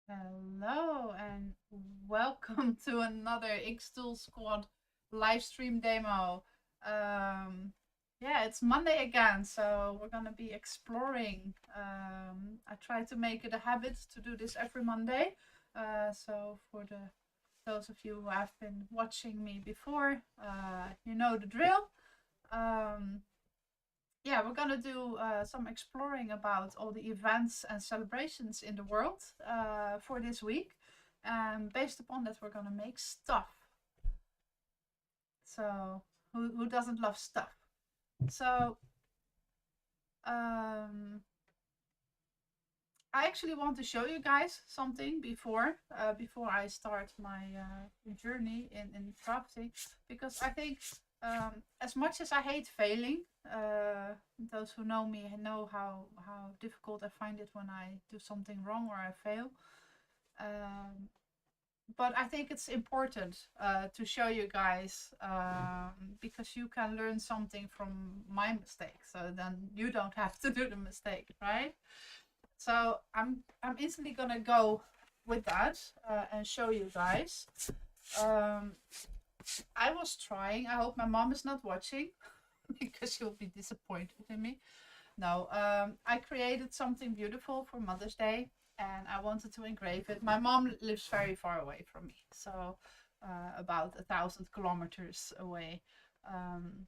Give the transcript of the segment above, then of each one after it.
Hello and welcome to another xTool Squad live stream demo. Yeah, it's Monday again, so we're gonna be exploring. I try to make it a habit to do this every Monday. So for those of you who have been watching me before, you know the drill. Um, yeah, we're gonna do some exploring about all the events and celebrations in the world for this week. And based upon that, we're gonna make stuff. So, who doesn't love stuff? So, um, I actually want to show you guys something before I start my journey in crafting, because I think as much as I hate failing, those who know me know how difficult I find it when I do something wrong or I fail. But I think it's important to show you guys, because you can learn something from my mistakes, so then you don't have to do the mistake, right? So I'm instantly gonna go with that and show you guys. Um, I was trying. I hope my mom is not watching because she'll be disappointed in me. No, I created something beautiful for Mother's Day, and I wanted to engrave it. My mom lives very far away from me, so about 1,000 kilometers away. Um,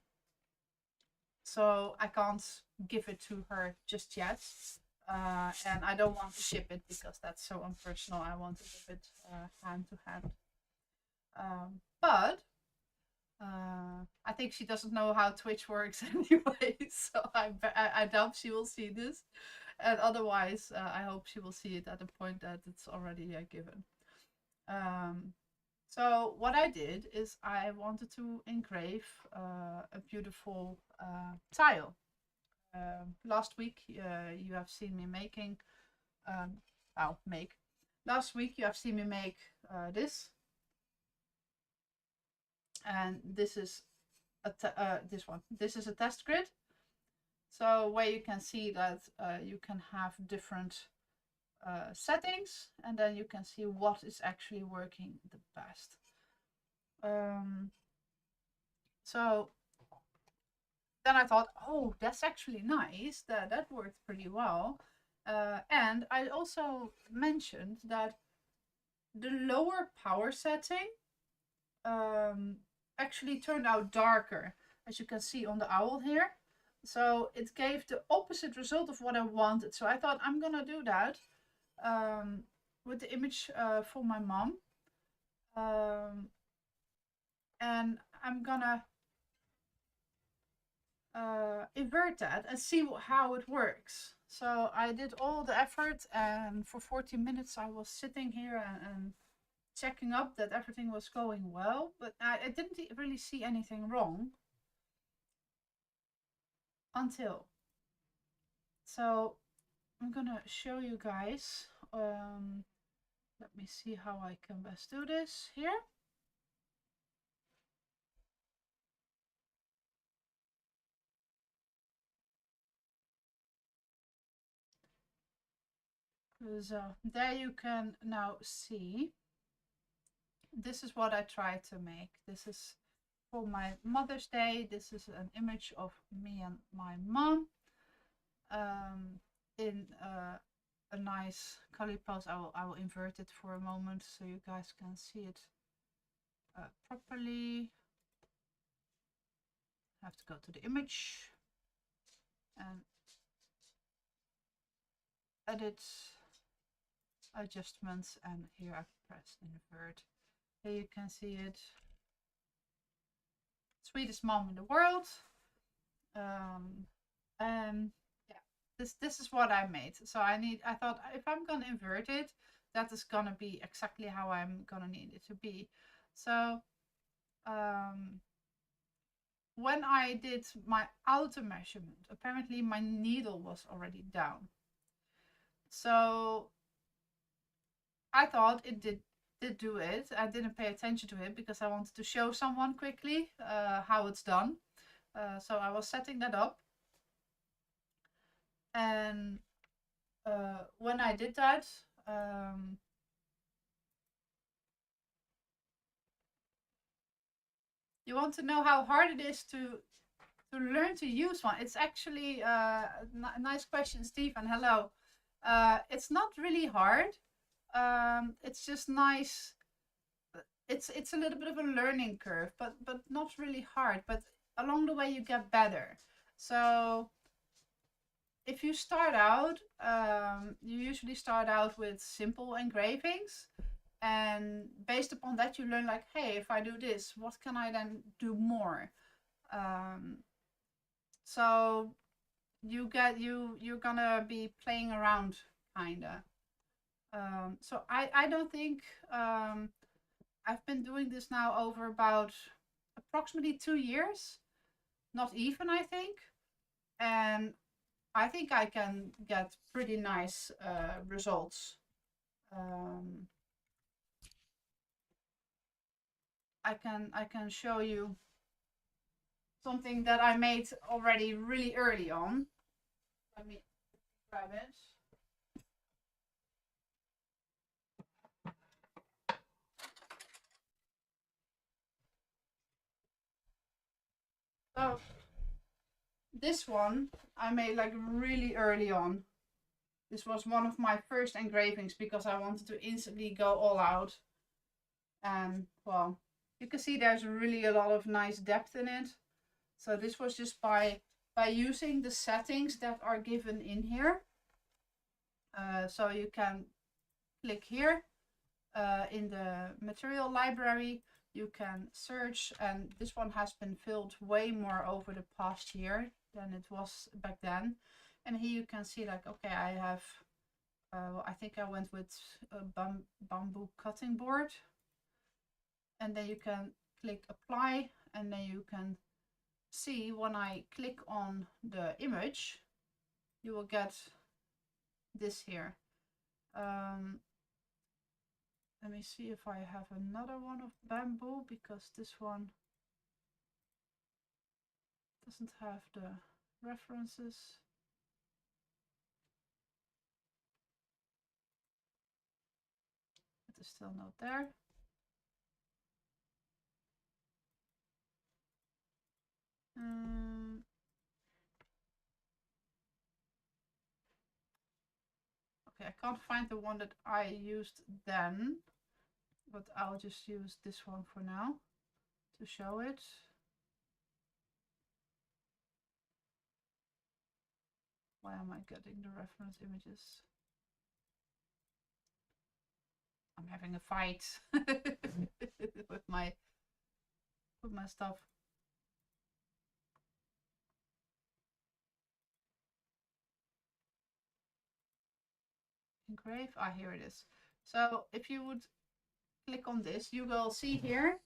so I can't give it to her just yet. And I don't want to ship it because that's so impersonal. I want to give it hand to hand. But I think she doesn't know how Twitch works anyway, so I doubt she will see this. And otherwise, I hope she will see it at the point that it's already given. Um, so what I did is I wanted to engrave a beautiful tile. Last week you have seen me making, um, make. Last week you have seen me make this, and this is this one. This is a test grid. So where you can see that you can have different settings, and then you can see what is actually working the best. So then I thought, oh, that's actually nice. That worked pretty well. And I also mentioned that the lower power setting actually turned out darker, as you can see on the owl here. So it gave the opposite result of what I wanted. So I thought I'm gonna do that with the image for my mom. And I'm gonna invert that and see how it works. So I did all the effort, and for 40 minutes I was sitting here and checking up that everything was going well, but I didn't really see anything wrong until. So I'm gonna show you guys. Let me see how I can best do this here. So there you can now see. This is what I tried to make. This is for my Mother's Day. This is an image of me and my mom in a nice color pose. I will invert it for a moment so you guys can see it properly. I have to go to the image and edit, adjustments, and here I press invert. Here you can see it. Sweetest mom in the world. And yeah, this is what I made. So I thought if I'm gonna invert it, that is gonna be exactly how I'm gonna need it to be. So when I did my outer measurement, apparently my needle was already down. So I thought it did do it. I didn't pay attention to it because I wanted to show someone quickly how it's done. So I was setting that up. And when I did that, You want to know how hard it is to learn to use one. It's actually nice question, Stephen. Hello. It's not really hard. It's just nice. It's a little bit of a learning curve, but not really hard. But along the way, you get better. So if you start out, you usually start out with simple engravings. And based upon that, you learn like, hey, if I do this, what can I then do more? So you're gonna be playing around, kinda. So I don't think I've been doing this now over about approximately 2 years, not even, I think, and I think I can get pretty nice results. I can show you something that I made already really early on. Let me grab it. So this one I made like really early on. This was one of my first engravings because I wanted to instantly go all out. And well, you can see there's really a lot of nice depth in it. So this was just by using the settings that are given in here. So you can click here in the material library. You can search, and this one has been filled way more over the past year than it was back then. And here you can see like, okay, I have, I think I went with a bamboo cutting board. And then you can click apply, and then you can see when I click on the image, you will get this here. Let me see if I have another one of bamboo, because this one doesn't have the references. It is still not there. Okay, I can't find the one that I used then, but I'll just use this one for now to show it. Why am I getting the reference images? I'm having a fight with my stuff. Engrave. Ah, here it is. So if you would click on this, you will see here.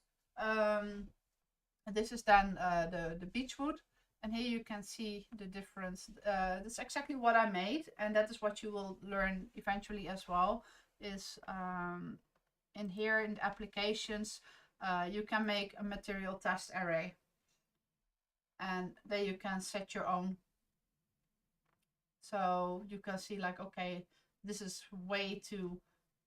This is then the beechwood, and here you can see the difference. That's exactly what I made, and that is what you will learn eventually as well. Is in here in the applications, you can make a material test array, and then you can set your own. So you can see like, okay, this is way too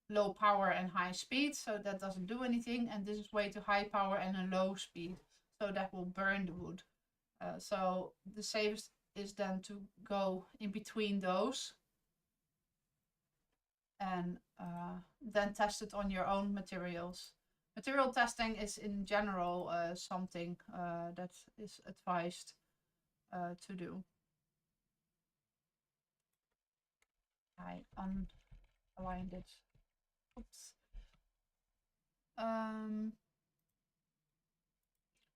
low power and high speed, so that doesn't do anything, and this is way too high power and a low speed, so that will burn the wood. So the safest is then to go in between those and then test it on your own materials. Material testing is in general something that is advised to do. I unaligned it. Oops.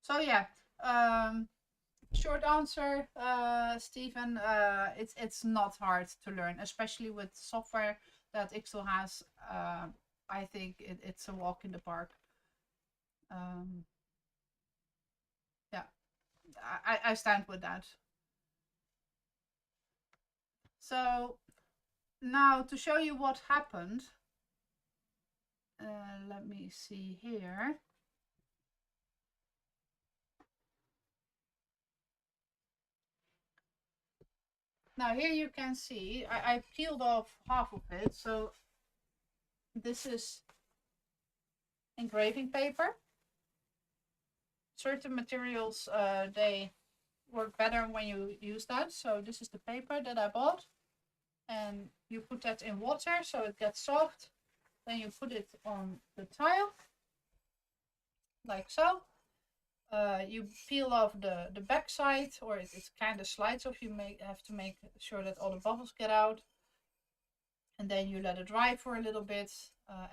So yeah, short answer, Stephen, it's not hard to learn, especially with software that xTool has. I think it's a walk in the park. Yeah, I stand with that. So now to show you what happened, let me see here. Now here you can see I peeled off half of it, so this is engraving paper. certain materials, they work better when you use that. So this is the paper that I bought, and you put that in water so it gets soft. Then you put it on the tile, like so. You peel off the back side, or it kind of slides off. You have to make sure that all the bubbles get out. And then you let it dry for a little bit,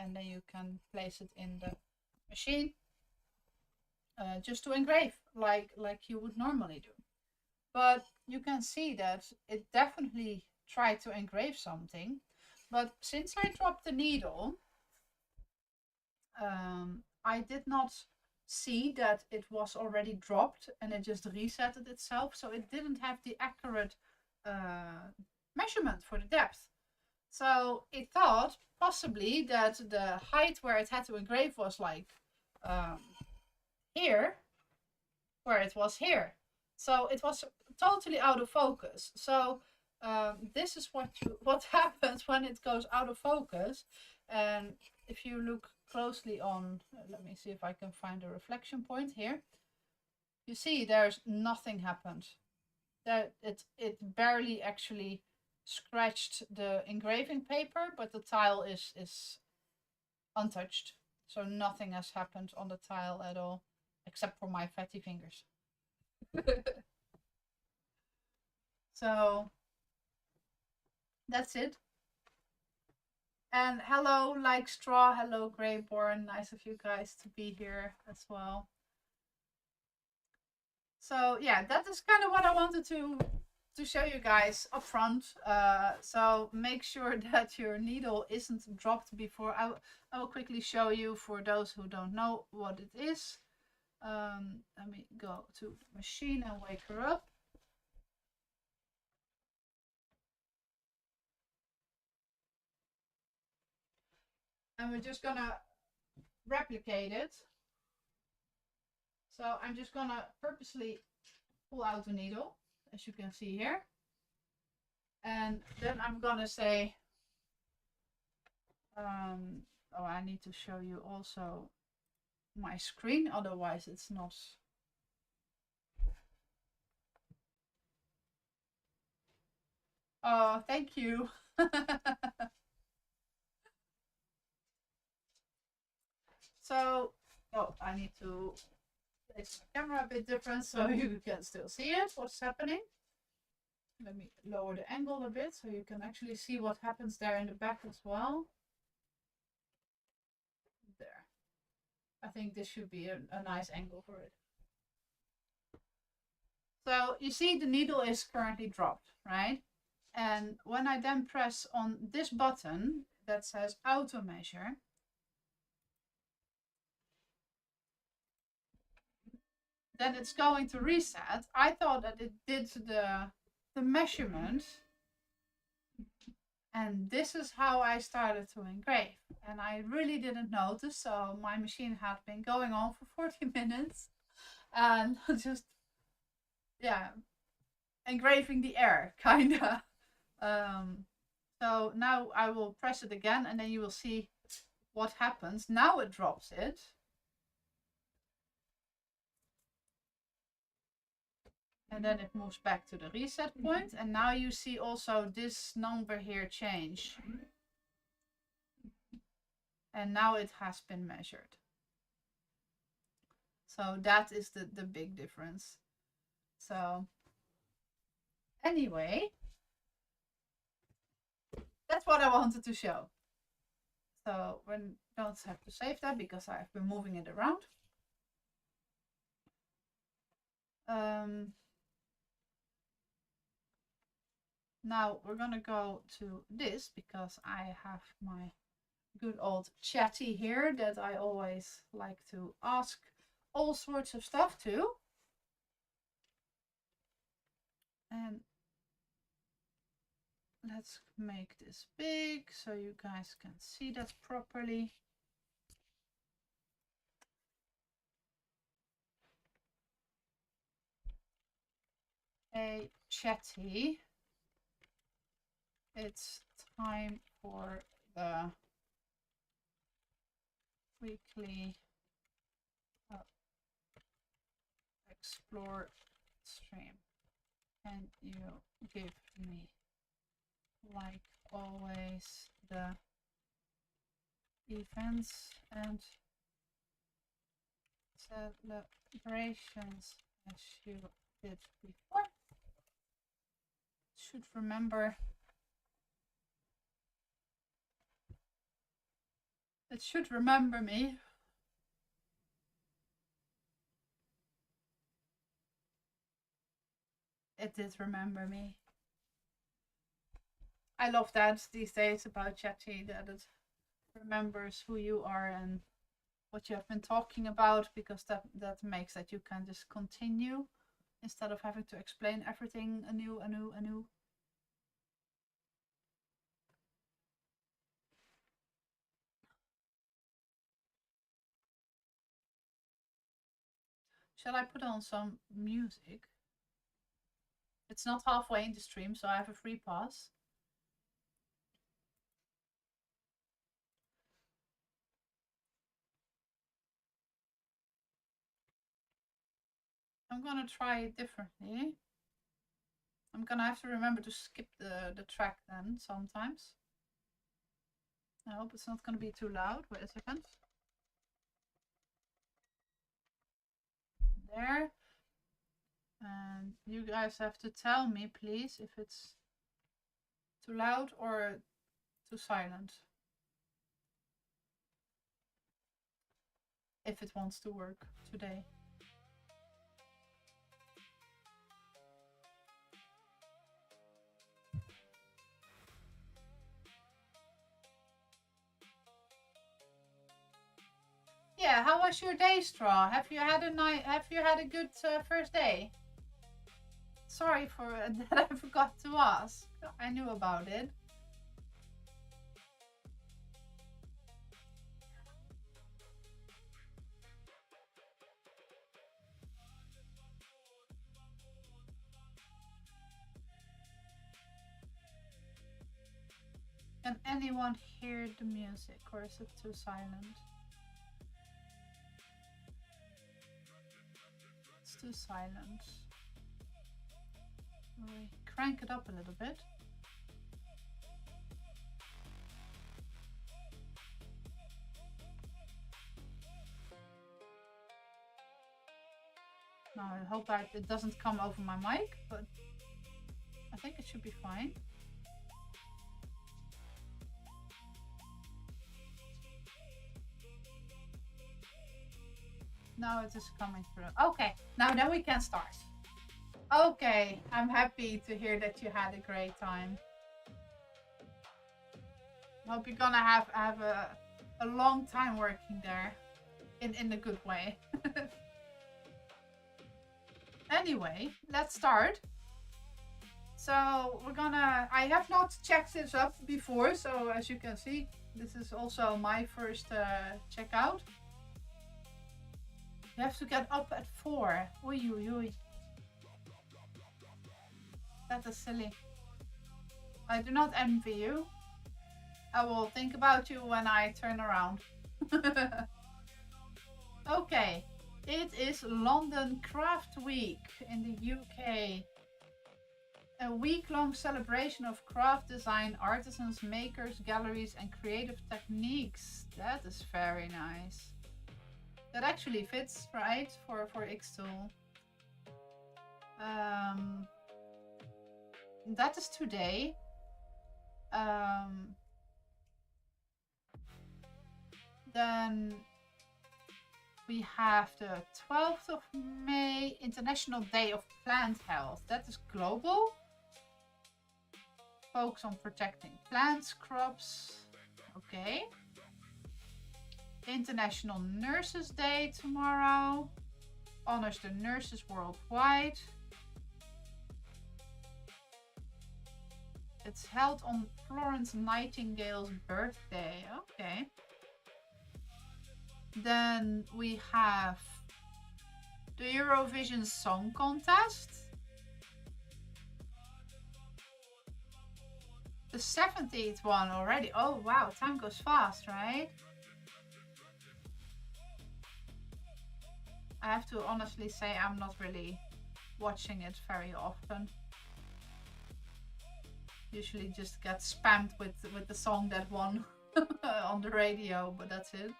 and then you can place it in the machine just to engrave like you would normally do. But you can see that it definitely tried to engrave something. But since I dropped the needle, I did not see that it was already dropped, and it just resetted itself. So it didn't have the accurate measurement for the depth. So it thought possibly that the height where it had to engrave was like here, where it was here. So it was totally out of focus. So this is what happens when it goes out of focus. And if you look closely on, let me see if I can find a reflection point here. You see there's nothing happened. That it barely actually scratched the engraving paper, but the tile is untouched. So nothing has happened on the tile at all, except for my fatty fingers. So that's it. And hello, like straw, hello Greyborn, nice of you guys to be here as well. So yeah, that is kind of what I wanted to show you guys up front. So make sure that your needle isn't dropped before. I will quickly show you for those who don't know what it is. Let me go to the machine and wake her up. And we're just gonna replicate it. So I'm just gonna purposely pull out the needle, as you can see here. And then I'm gonna say, oh, I need to show you also my screen, otherwise it's not. Oh, thank you. So, oh, I need to place my camera a bit different so you can still see it, what's happening. Let me lower the angle a bit so you can actually see what happens there in the back as well. There. I think this should be a nice angle for it. So you see the needle is currently dropped, right? And when I then press on this button that says auto measure, then it's going to reset. I thought that it did the measurement, and this is how I started to engrave. And I really didn't notice, so my machine had been going on for 40 minutes and just, yeah, engraving the air, kinda. So now I will press it again, and then you will see what happens. Now it drops it. And then it moves back to the reset point. And now you see also this number here change. And now it has been measured. So that is the big difference. So anyway, that's what I wanted to show. So we don't have to save that because I've been moving it around. Now we're gonna go to this because I have my good old chatty here that I always like to ask all sorts of stuff to. And let's make this big so you guys can see that properly. Hey, chatty. It's time for the weekly explore stream. Can you give me, like always, the events and celebrations as you did before? Should remember. It should remember me. It did remember me. I love that these days about ChatGPT, that it remembers who you are and what you have been talking about, because that makes that you can just continue instead of having to explain everything anew. Shall I put on some music? It's not halfway in the stream, so I have a free pass. I'm gonna try it differently. I'm gonna have to remember to skip the track then sometimes. I hope it's not gonna be too loud. Wait a second. There. And you guys have to tell me, please, if it's too loud or too silent. If it wants to work today. Yeah, how was your day, Straw? Have you had a good first day? Sorry for that I forgot to ask. I knew about it. Can anyone hear the music, or is it too silent? It's too silent. We crank it up a little bit. Now I hope that it doesn't come over my mic, but I think it should be fine. Now it is coming through. Okay, now then we can start. Okay, I'm happy to hear that you had a great time. Hope you're gonna have a long time working there, in a good way. Anyway, let's start. So we're gonna, I have not checked this up before, so as you can see, this is also my first checkout. You have to get up at 4. Oei, oei, oei. That is silly. I do not envy you. I will think about you when I turn around. Okay, it is London Craft Week in the UK. A week-long celebration of craft design, artisans, makers, galleries and creative techniques. That is very nice. That actually fits, right, for xTool. That is today. Then we have the 12th of May, International Day of Plant Health. That is global. Focus on protecting plants, crops. Okay. International Nurses Day tomorrow. Honors the nurses worldwide. It's held on Florence Nightingale's birthday. Okay. Then we have the Eurovision Song Contest. The 17th one already. Oh wow, time goes fast, right? I have to honestly say I'm not really watching it very often. Usually just get spammed with the song that won on the radio, but that's it.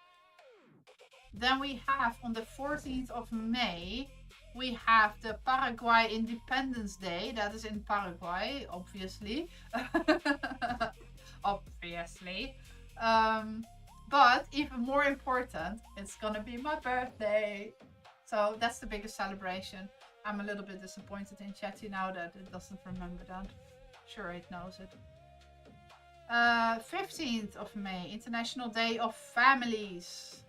Then we have on the 14th of May, we have the Paraguay Independence Day. That is in Paraguay, obviously. Obviously. But even more important, it's gonna be my birthday. So that's the biggest celebration. I'm a little bit disappointed in Chatty now that it doesn't remember that. Sure, it knows it. 15th of May, International Day of Families.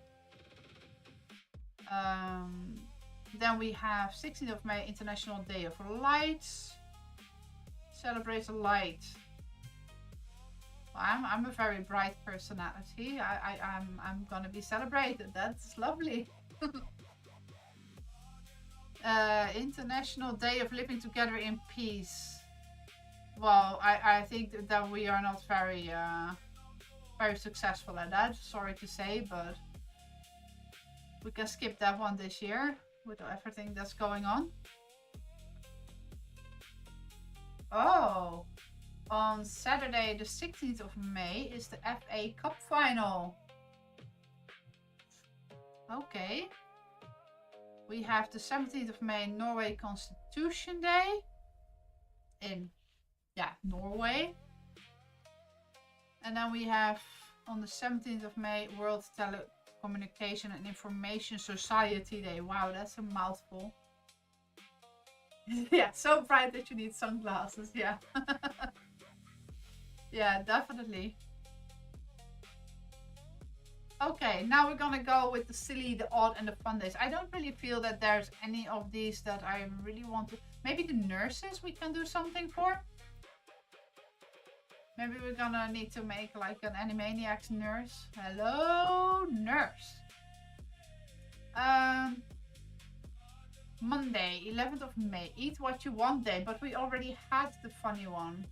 Then we have 16th of May, International Day of Lights. Celebrate the light. I'm a very bright personality. I'm gonna be celebrated. That's lovely. International Day of Living Together in Peace. Well, I think that we are not very successful at that. Sorry to say, but we can skip that one this year with everything that's going on. Oh, on Saturday the 16th of May is the FA Cup final. Okay. We have the 17th of May, Norway Constitution Day. In, yeah, Norway. And then we have on the 17th of May, World Telecommunication and Information Society Day. Wow, that's a mouthful. Yeah, so bright that you need sunglasses, yeah. Yeah, definitely. Okay, now we're gonna go with the silly, the odd, and the fun days. I don't really feel that there's any of these that I really want to... Maybe the nurses we can do something for? Maybe we're gonna need to make like an Animaniacs nurse. Hello, nurse. Monday, 11th of May. Eat what you want day, but we already had the funny one.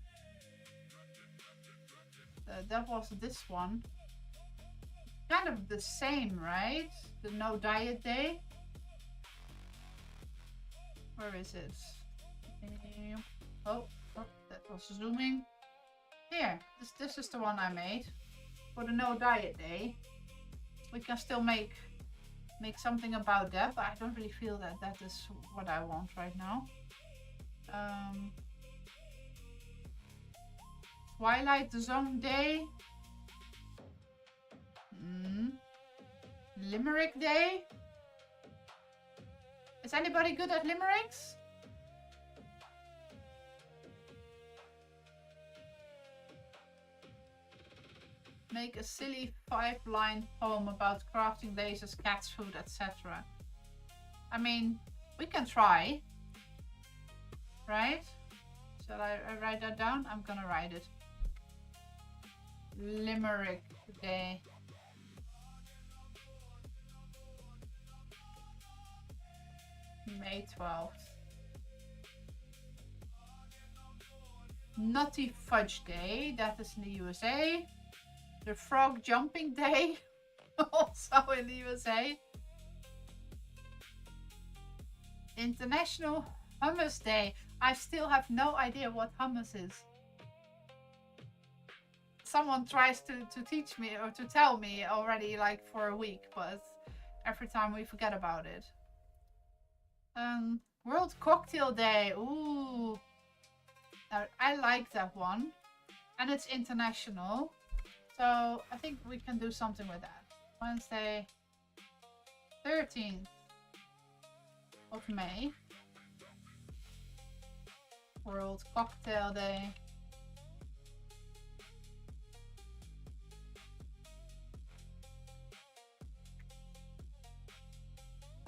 That was this one. Kind of the same, right? The no diet day. Where is it? Oh, that was zooming. Here, this is the one I made for the no diet day. We can still make something about that, but I don't really feel that that is what I want right now. Twilight Zone Day. Limerick Day. Is anybody good at limericks? Make a silly 5-line poem about crafting lasers, cats, food, etc. I mean, we can try. Right? Shall I write that down? I'm gonna write it. Limerick Day. May 12th. Nutty Fudge Day, that is in the USA. The Frog Jumping Day, also in the USA. International Hummus Day. I still have no idea what hummus is. Someone tries to teach me or to tell me already like for a week, but every time we forget about it. World Cocktail Day. Ooh. I like that one. And it's international. So I think we can do something with that. Wednesday, 13th of May. World Cocktail Day.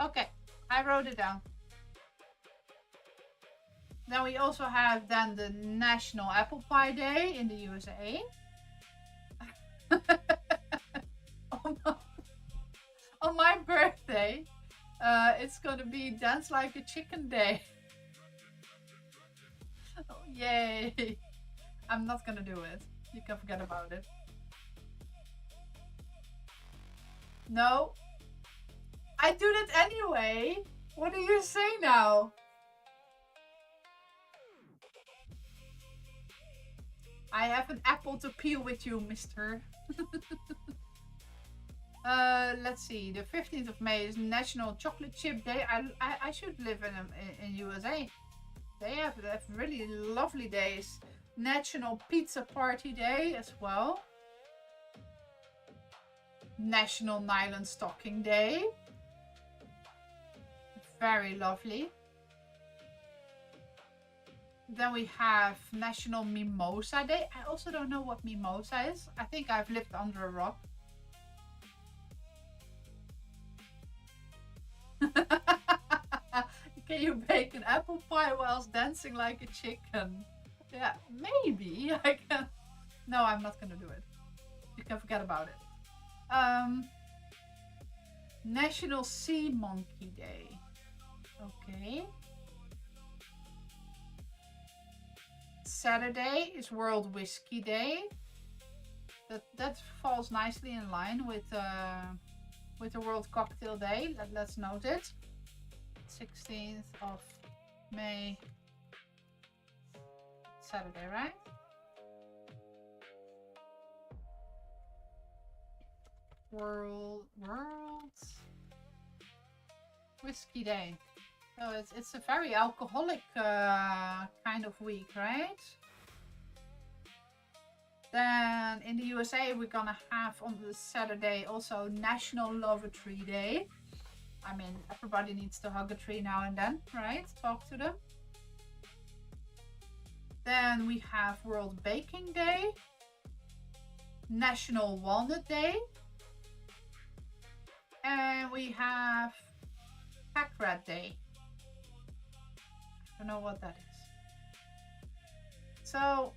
Okay, I wrote it down. Then we also have then the National Apple Pie Day in the USA. On my birthday, it's gonna be Dance Like a Chicken Day. Oh, yay! I'm not gonna do it. You can forget about it. No. I do that anyway. What do you say now? I have an apple to peel with you, mister. Let's see. The 15th of May is National Chocolate Chip Day. I should live in USA. They have really lovely days. National Pizza Party Day as well. National Nylon Stocking Day. Very lovely. Then we have National Mimosa Day. I also don't know what mimosa is. I think I've lived under a rock. Can you bake an apple pie whilst dancing like a chicken? Yeah, maybe I can. No, I'm not gonna do it. You can forget about it. National Sea Monkey Day. Okay. Saturday is World Whiskey Day. That falls nicely in line with the World Cocktail Day. Let's note it. 16th of May. Saturday, right? World Whiskey Day. So it's a very alcoholic kind of week, right? Then in the USA we're gonna have on the Saturday also National Love a Tree Day. I mean, everybody needs to hug a tree now and then, right? Talk to them. Then we have World Baking Day. National Walnut Day. And we have Pack Rat Day. I don't know what that is. So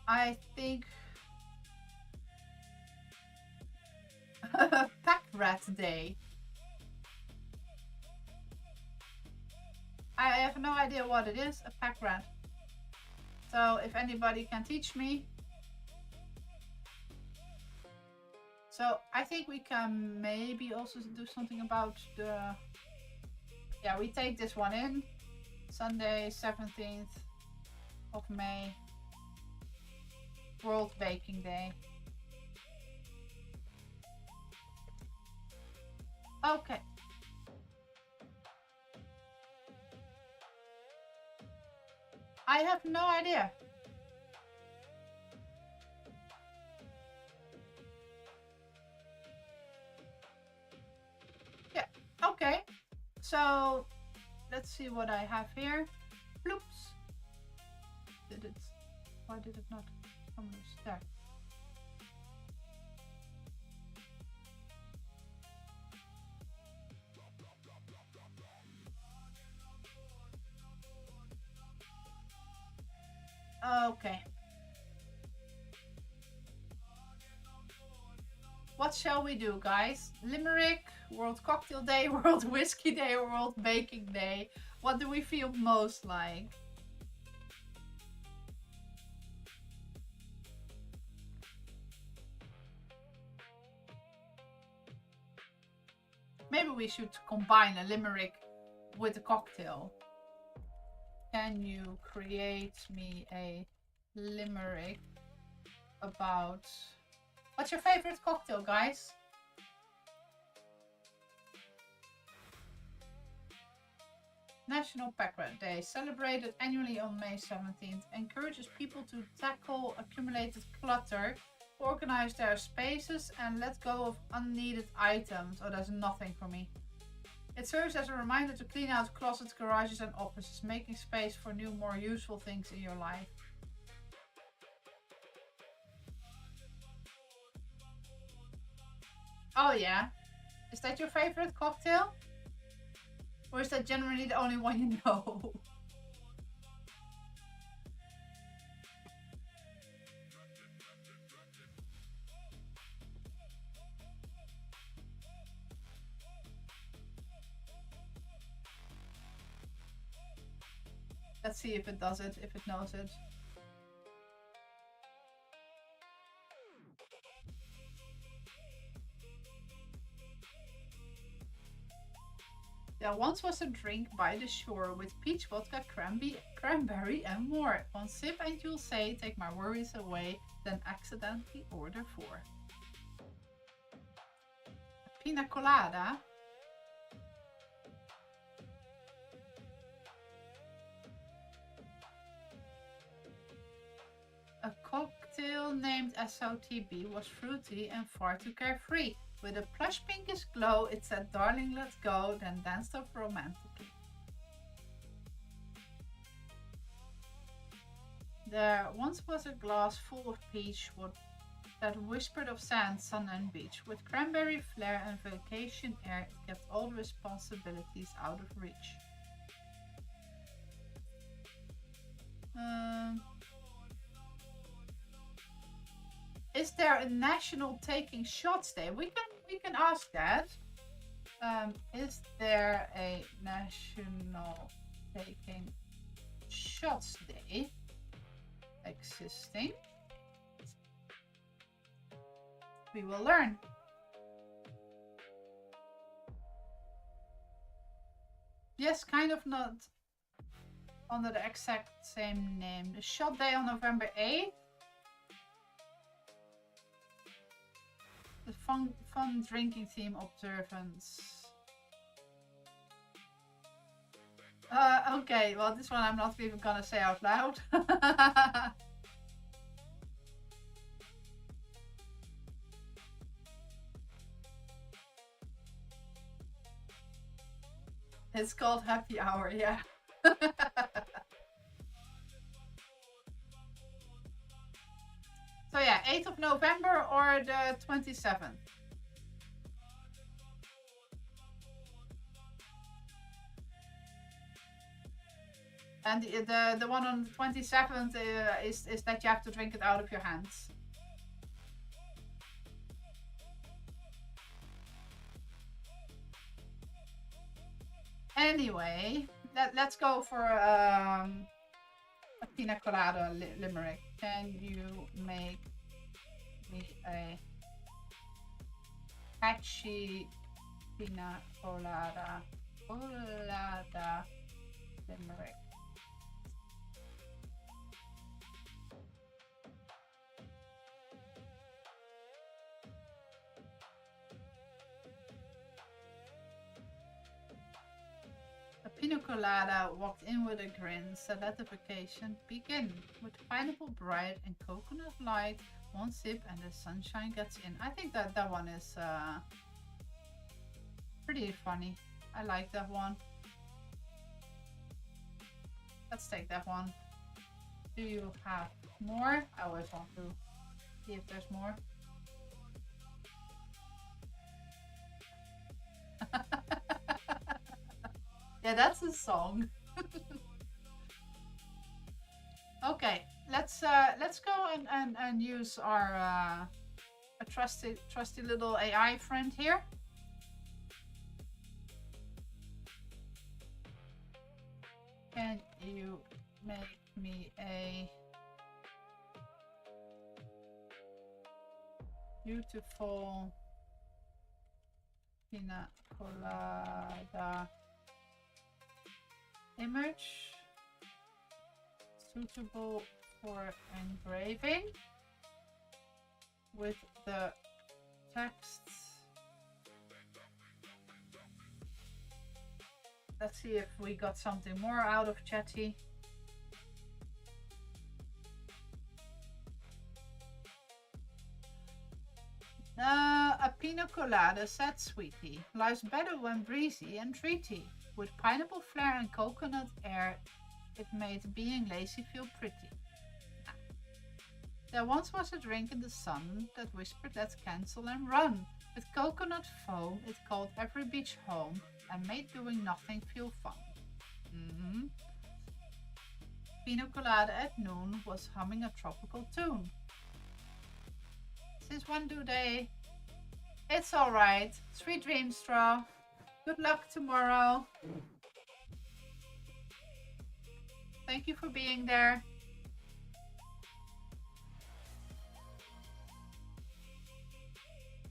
I think Pack Rat Day. I have no idea what it is, a pack rat. So if anybody can teach me. So I think we can maybe also do something about the... Yeah, we take this one in. Sunday, 17th of May. World Baking Day. Okay. I have no idea. Yeah, okay. So let's see what I have here. Bloops. Why did it not come loose? There. Okay. What shall we do, guys? Limerick, World Cocktail Day, World Whiskey Day, World Baking Day. What do we feel most like? Maybe we should combine a limerick with a cocktail. Can you create me a limerick about... What's your favorite cocktail, guys? National Pack Rat Day, celebrated annually on May 17th, encourages people to tackle accumulated clutter, organize their spaces, and let go of unneeded items. Oh, that's nothing for me. It serves as a reminder to clean out closets, garages, and offices, making space for new, more useful things in your life. Oh yeah? Is that your favorite cocktail? Or is that generally the only one you know? Let's see if it does it, if it knows it. There once was a drink by the shore with peach vodka, cranberry and more. One sip and you'll say, take my worries away, then accidentally order 4. A pina colada. A cocktail named SOTB was fruity and far too carefree. With a plush pinkish glow, it said, darling, let's go, then danced off romantically. There once was a glass full of peach that whispered of sand, sun and beach. With cranberry flair and vacation air, it kept all responsibilities out of reach. Is there a national taking shots day? We can ask that. Is there a national taking shots day existing? We will learn. Yes, kind of not under the exact same name. The shot day on November 8th. The fun drinking theme observance. Okay, well this one I'm not even gonna say out loud. It's called happy hour, yeah. So yeah, 8th of November or the 27th. And the one on the 27th is that you have to drink it out of your hands. Anyway, let's go for a pina colada limerick. Can you make me a catchy pina colada limerick? Pina colada walked in with a grin, said let the vacation begin. With pineapple bright and coconut light, one sip and the sunshine gets in. I think that one is pretty funny. I like that one. Let's take that one. Do you have more? I always want to see if there's more. Yeah, that's a song. Okay, let's go and use our a trusty little AI friend here. Can you make me a beautiful pina colada image suitable for engraving with the text? Let's see if we got something more out of Chatty. A pina colada, said Sweetie, lies better when breezy and treaty. With pineapple flair and coconut air, it made being lazy feel pretty. There once was a drink in the sun that whispered, let's cancel and run. With coconut foam, it called every beach home and made doing nothing feel fun. Pina colada at noon was humming a tropical tune. Since when do they? It's alright. Sweet dreams, Straw. Good luck tomorrow. Thank you for being there.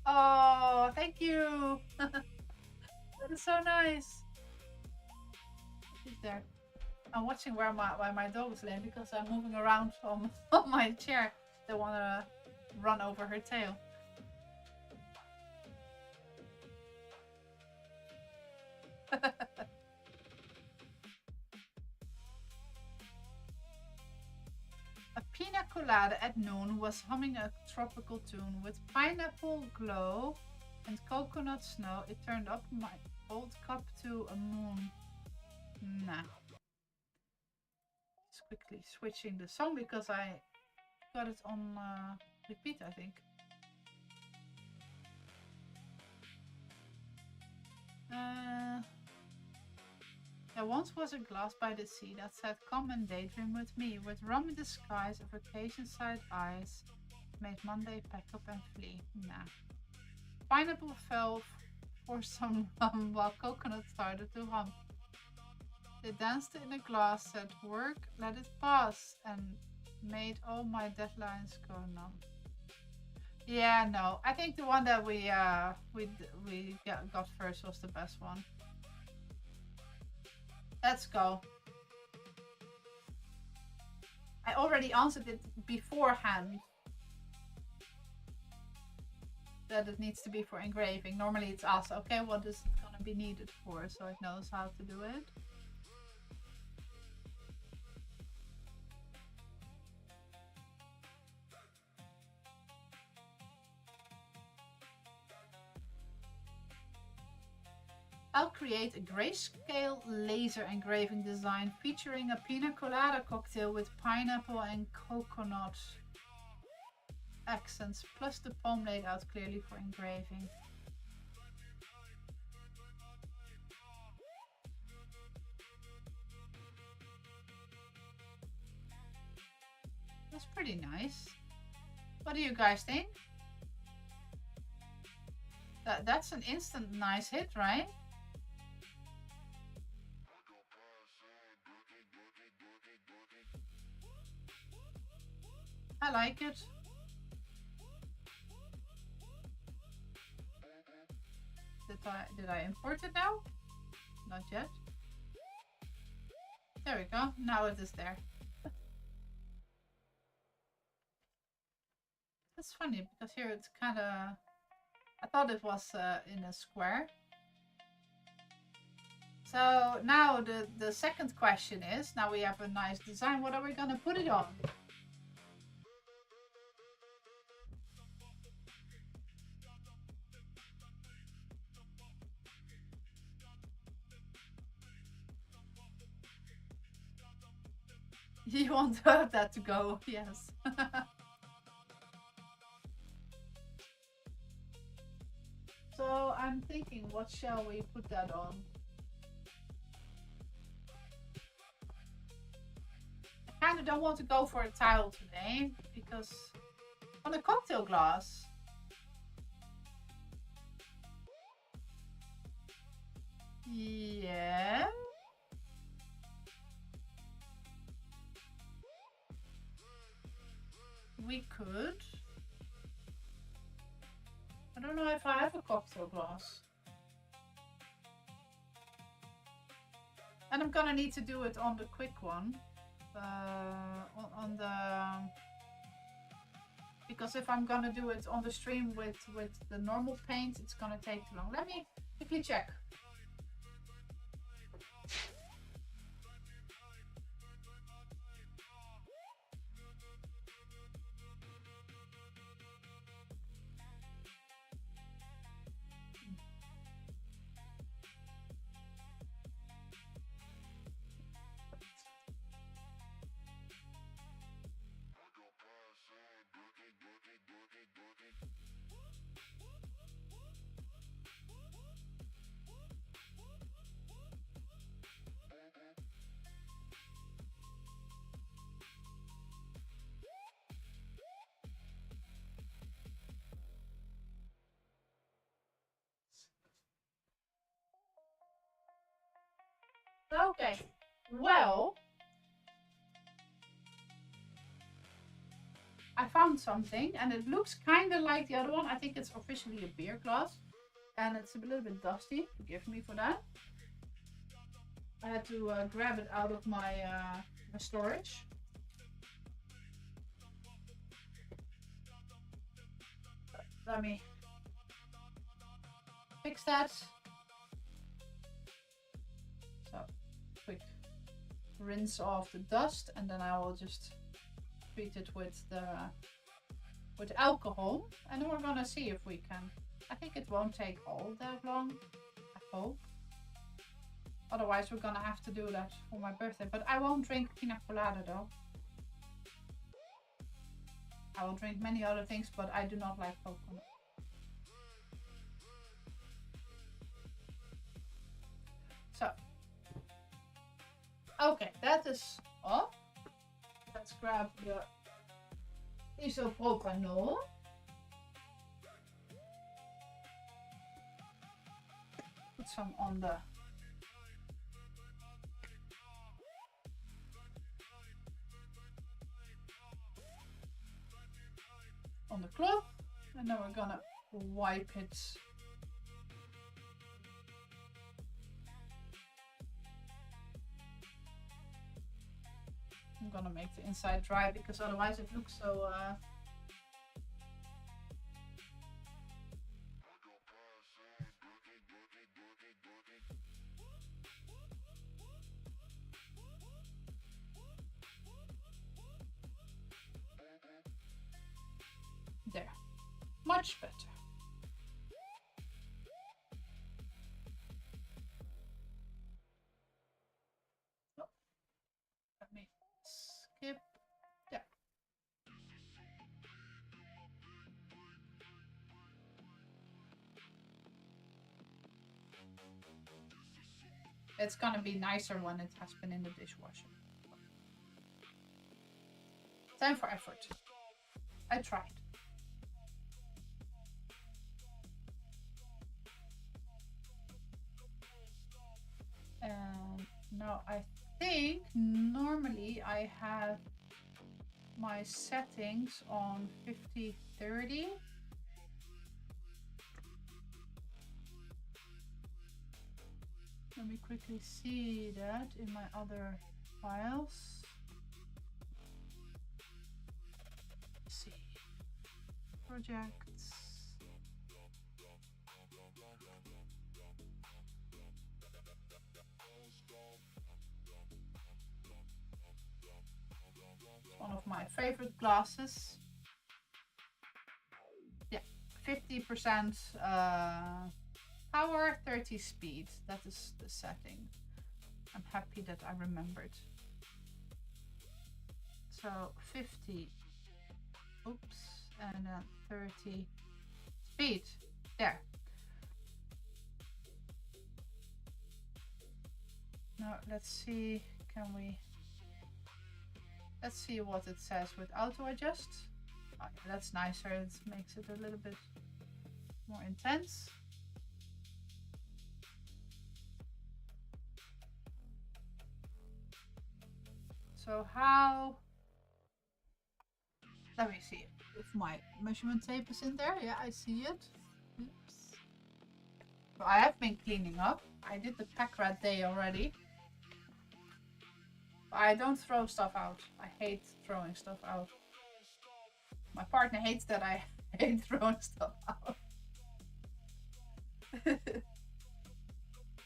Oh, thank you. That is so nice. She's there. I'm watching where my dog is laying because I'm moving around on my chair. They want to run over her tail. A pina colada at noon was humming a tropical tune with pineapple glow and coconut snow. It turned up my old cup to a moon. Nah. Just quickly switching the song because I got it on repeat, I think. There once was a glass by the sea that said, "Come and daydream with me, with rum in the skies, of occasion-side eyes, made Monday pack up and flee." Nah. Pineapple fell for some rum while coconut started to hum. They danced in a glass, said, "Work, let it pass," and made all my deadlines go numb. Yeah, no. I think the one that we got first was the best one. Let's go. I already answered it beforehand. That it needs to be for engraving. Normally it's asked, okay, what is it gonna be needed for? So it knows how to do it. I'll create a grayscale laser engraving design featuring a pina colada cocktail with pineapple and coconut accents, plus the poem laid out clearly for engraving. That's pretty nice. What do you guys think? That's an instant nice hit, right? I like it. Did I import it now? Not yet. There we go. Now it is there. That's funny because here it's kind of... I thought it was in a square. So now the second question is, now we have a nice design, what are we gonna put it on? You want that to go, yes. So I'm thinking, what shall we put that on? I kind of don't want to go for a tile today, because on a cocktail glass, yeah. We could. I don't know if I have a cocktail glass. And I'm gonna need to do it on the quick one. On the... Because if I'm gonna do it on the stream with the normal paint, it's gonna take too long. Let me quickly check. Okay, well, I found something and it looks kind of like the other one. I think it's officially a beer glass and it's a little bit dusty. Forgive me for that. I had to grab it out of my storage. Let me fix that. So, quick rinse off the dust, and then I will just treat it with alcohol, and then we're gonna see if we can. I think it won't take all that long, I hope. Otherwise we're gonna have to do that for my birthday, but I won't drink pina colada though. I will drink many other things, but I do not like coconut. So, okay, that is off. Let's grab the isopropanol. Put some on the cloth, and then we're gonna wipe it. I'm gonna make the inside dry because otherwise it looks so there. Much better. Oh, let me skip. Yeah. It's gonna be nicer when it has been in the dishwasher. Time for effort. I tried. And now I think normally I have my settings on 50-30. Let me quickly see that in my other files. Let's see. Projects. One of my favorite glasses. Yeah, 50% power, 30 speed. That is the setting. I'm happy that I remembered. So 50, oops, and then 30 speed. There. Now let's see, let's see what it says with auto adjust. Oh, yeah, that's nicer, it makes it a little bit more intense. So how, let me see if my measurement tape is in there. Yeah, I see it. Oops. So I have been cleaning up. I did the pack rat day already. I don't throw stuff out. I hate throwing stuff out. My partner hates that I hate throwing stuff out.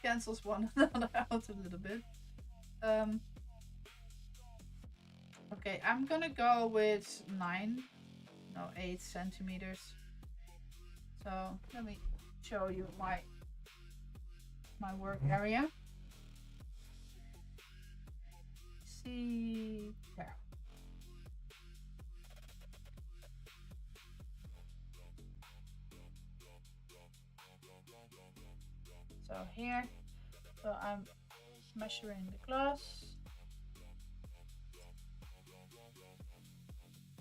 Cancels one another out a little bit. Okay, I'm gonna go with 8 centimeters. So let me show you my work area. See there. So here, so I'm measuring the glass.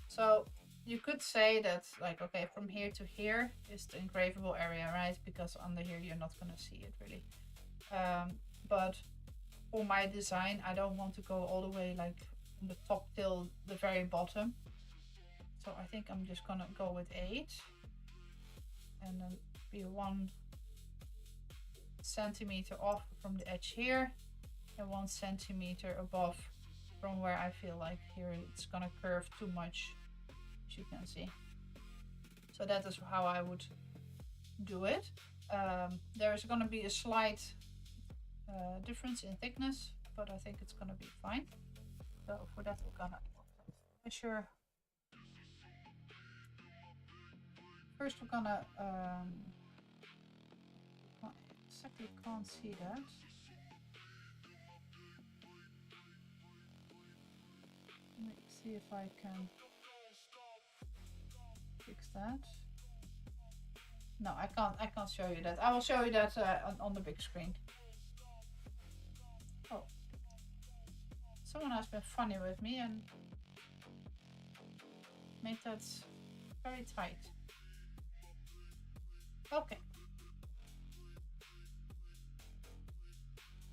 So you could say that, like, okay, from here to here is the engravable area, right? Because under here you're not gonna see it really. But for my design, I don't want to go all the way like from the top till the very bottom. So I think I'm just gonna go with 8 and then be 1 centimeter off from the edge here. and 1 centimeter above from where I feel like here it's gonna curve too much, as you can see. So that is how I would do it. There's gonna be a slight difference in thickness, but I think it's gonna be fine. So for that we're gonna measure. First we're gonna exactly can't see that. Let me see if I can fix that. No, I can't show you that. I will show you that on the big screen. Oh, someone has been funny with me and made that very tight. Okay.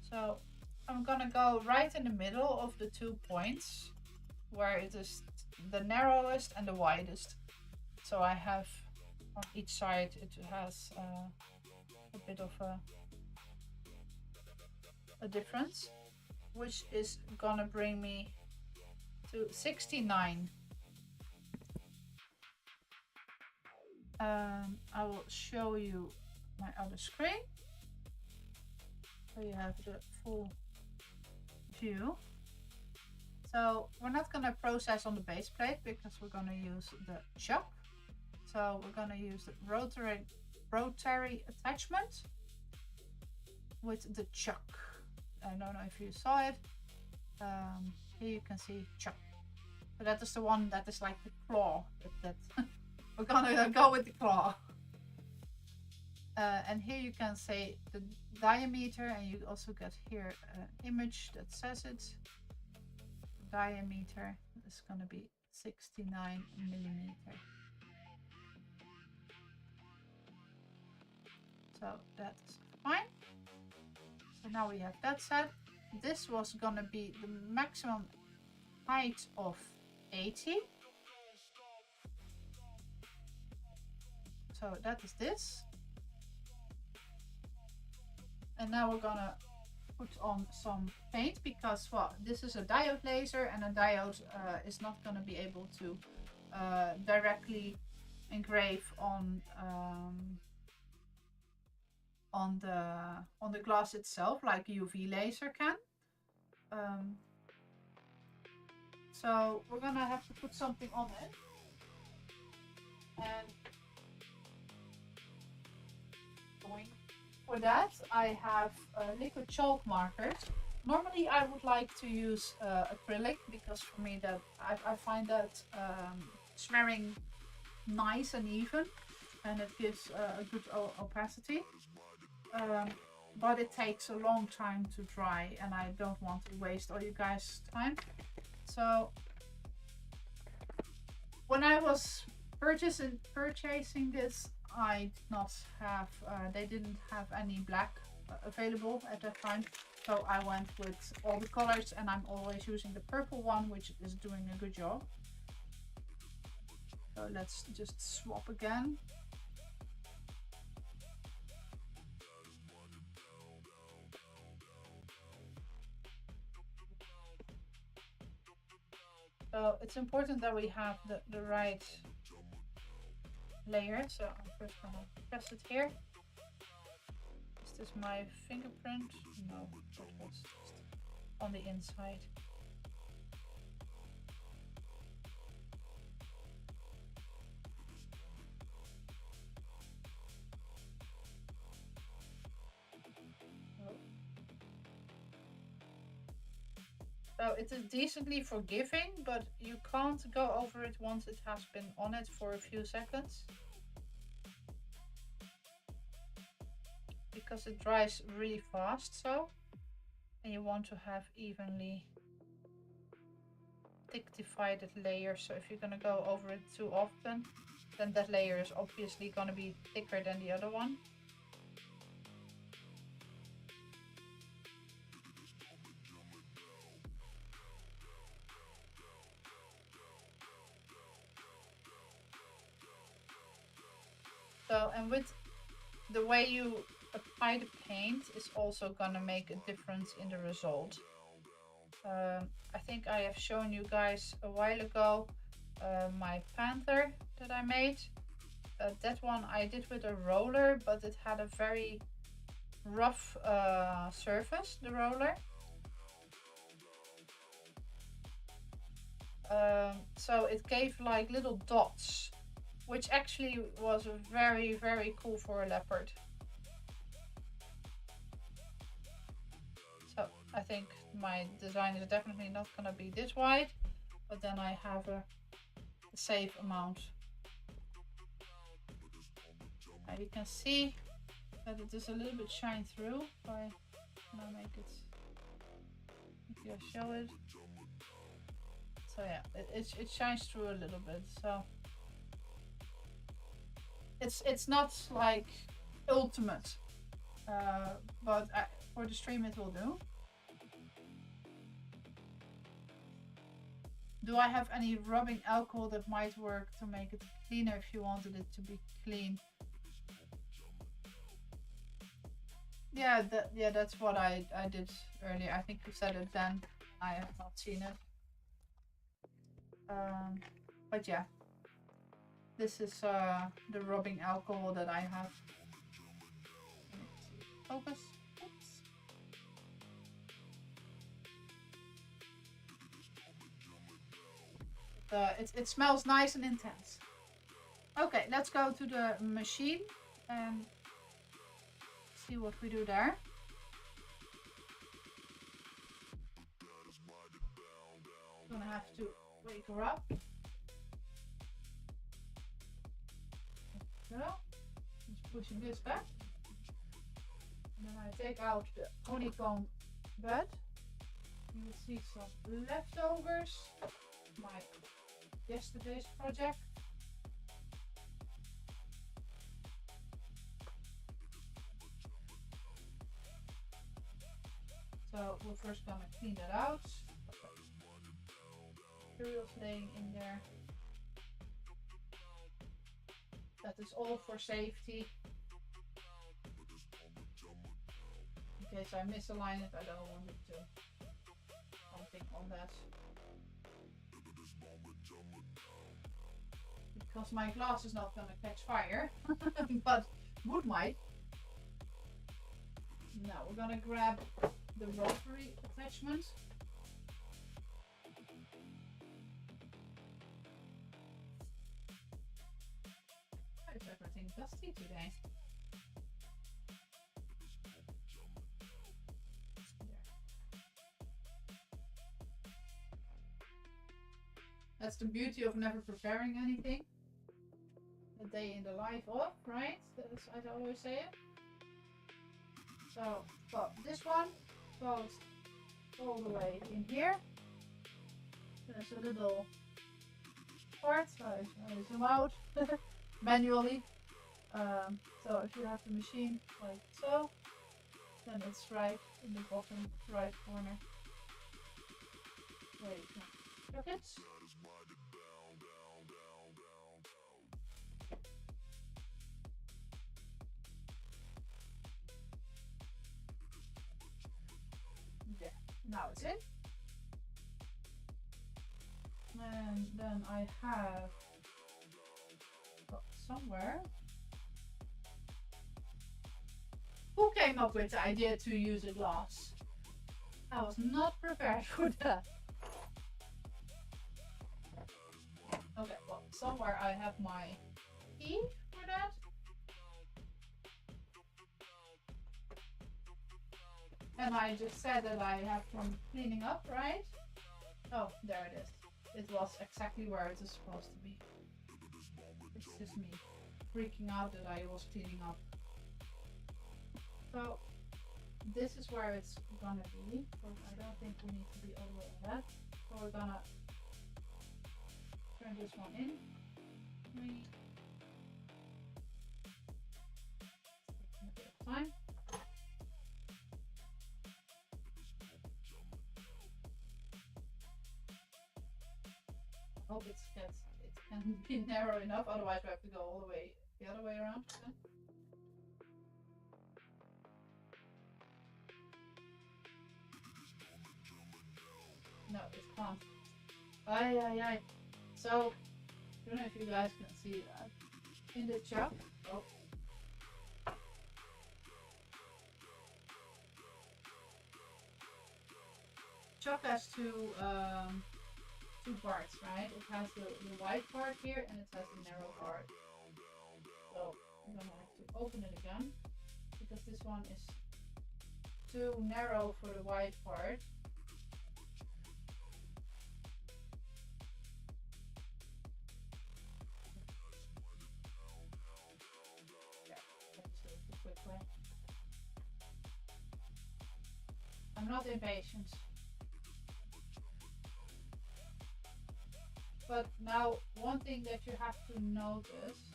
So I'm gonna go right in the middle of the 2 points where it is the narrowest and the widest. So I have on each side it has a bit of a difference, which is gonna bring me to 69. I will show you my other screen so you have the full view. So we're not going to process on the base plate because we're going to use the chuck. So we're going to use the rotary attachment with the chuck. I don't know if you saw it. Here you can see chuck. So that is the one that is like the claw. That we're gonna go with the claw. And here you can say the diameter, and you also get here an image that says it. The diameter is gonna be 69 millimeter. So that's fine. So now we have that set. This was gonna be the maximum height of 80. So that is this. And now we're gonna put on some paint because, well, this is a diode laser, and a diode is not gonna be able to directly engrave on the glass itself like a UV laser can. So we're gonna have to put something on it, and for that I have liquid chalk markers. Normally I would like to use acrylic because for me that I find that smearing nice and even, and it gives a good opacity. But it takes a long time to dry, and I don't want to waste all you guys' time. So when I was purchasing this, I did not have, they didn't have any black available at that time. So I went with all the colors, and I'm always using the purple one, which is doing a good job. So let's just swap again. So it's important that we have the right layer. So I'm first gonna press it here. Is this my fingerprint? No, it was just on the inside. So it is decently forgiving, but you can't go over it once it has been on it for a few seconds, because it dries really fast. So, and you want to have evenly thick divided layers. So if you're gonna go over it too often, then that layer is obviously gonna be thicker than the other one. So, and with the way you apply the paint is also gonna make a difference in the result. I think I have shown you guys a while ago my panther that I made. That one I did with a roller, but it had a very rough surface, the roller. So it gave like little dots, which actually was very, very cool for a leopard. So I think my design is definitely not gonna be this wide, but then I have a safe amount. And you can see that it is a little bit shine through. If I now make it, maybe I show it. So yeah, it shines through a little bit. So it's not like ultimate, but for the stream it will do. Do I have any rubbing alcohol that might work to make it cleaner if you wanted it to be clean? Yeah, that's what I did earlier. I think you said it then. I have not seen it. But yeah, this is the rubbing alcohol that I have. Focus. Oops. It smells nice and intense. Okay, let's go to the machine and see what we do there. I'm gonna have to wake her up. So, just pushing this back. And then I take out the honeycomb bed. You will see some leftovers. My yesterday's project. So we're first gonna clean that out. Materials laying in there. That is all for safety. In case I misalign it, I don't want it to something on that. Because my glass is not gonna catch fire, but wood might. Now we're gonna grab the rotary attachment. Why is everything dusty today? That's the beauty of never preparing anything. A day in the life of, right? That's, as I always say it. So, well, this one goes all the way in here. There's a little part, so I zoom out manually. So if you have the machine like so, then it's right in the bottom right corner. There you can look it. There, now it's in. And then I have got somewhere. Who came up with the idea to use a glass? I was not prepared for that. Okay, well, somewhere I have my key for that. And I just said that I have some cleaning up, right? Oh, there it is. It was exactly where it is supposed to be. It's just me freaking out that I was cleaning up. So this is where it's gonna be, but I don't think we need to be all the way on that. So we're gonna turn this one in. Taking a bit of time. I hope it can be narrow enough, otherwise we have to go all the way the other way around. No, it can't. Ay. So, I don't know if you guys can see that. In the chuck. Oh. Chuck has two parts, right? It has the wide part here and it has the narrow part. So I'm gonna have to open it again because this one is too narrow for the wide part. Yeah, let's do it the quick way. I'm not impatient. But now, one thing that you have to notice,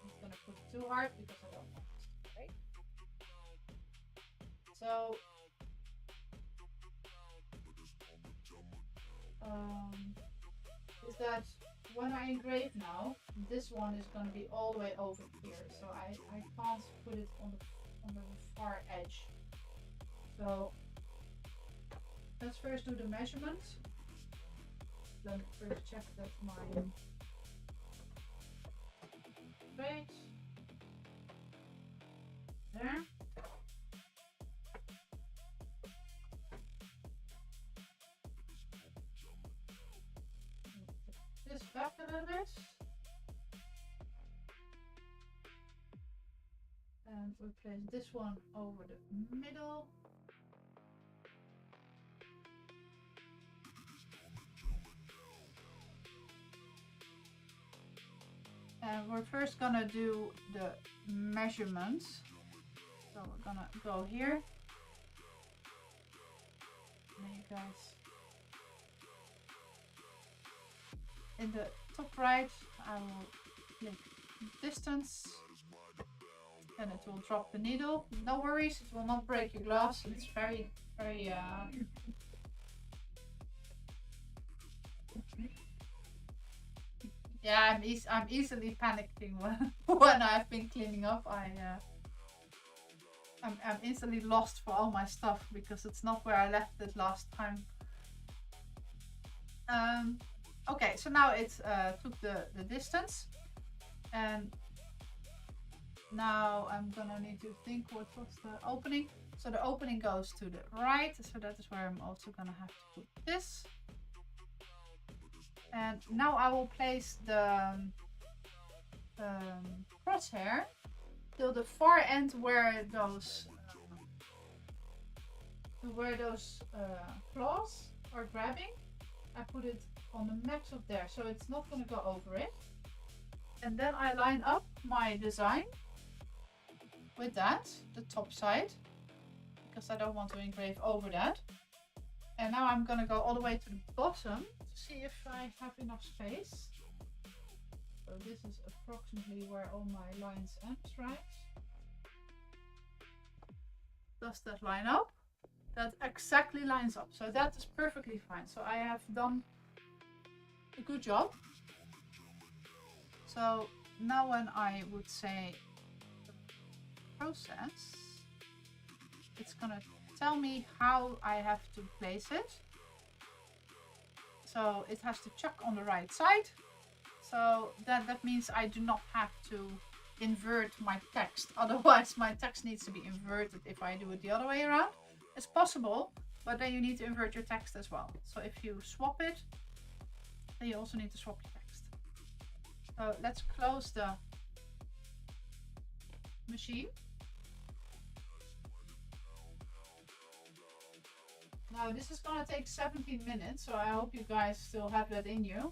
I'm just gonna put it too hard because I don't want this to break. So, is that when I engrave now, this one is gonna be all the way over here, so I can't put it on the far edge. So, let's first do the measurements. Then first check that mine straight. There. This back a little bit. And we place this one over the middle. And we're first gonna do the measurements. So we're gonna go here. There you guys. In the top right, I will click distance. And it will drop the needle. No worries, it will not break your glass. It's very yeah, I'm easily panicking when I've been cleaning up. I'm instantly lost for all my stuff because it's not where I left it last time. Okay, so now it took the distance, and now I'm gonna need to think what was the opening. So the opening goes to the right, so that is where I'm also gonna have to put this. And now I will place the crosshair till the far end where those claws are grabbing. I put it on the max of there, so it's not going to go over it. And then I line up my design with that, the top side, because I don't want to engrave over that. And now I'm going to go all the way to the bottom to see if I have enough space. So this is approximately where all my lines end, right? Does that line up? That exactly lines up. So that is perfectly fine. So I have done a good job. So now when I would say process, it's gonna tell me how I have to place it. So it has to chuck on the right side. So that means I do not have to invert my text. Otherwise my text needs to be inverted if I do it the other way around. It's possible, but then you need to invert your text as well. So if you swap it, then you also need to swap your text. So let's close the machine. Now this is gonna take 17 minutes, so I hope you guys still have that in you.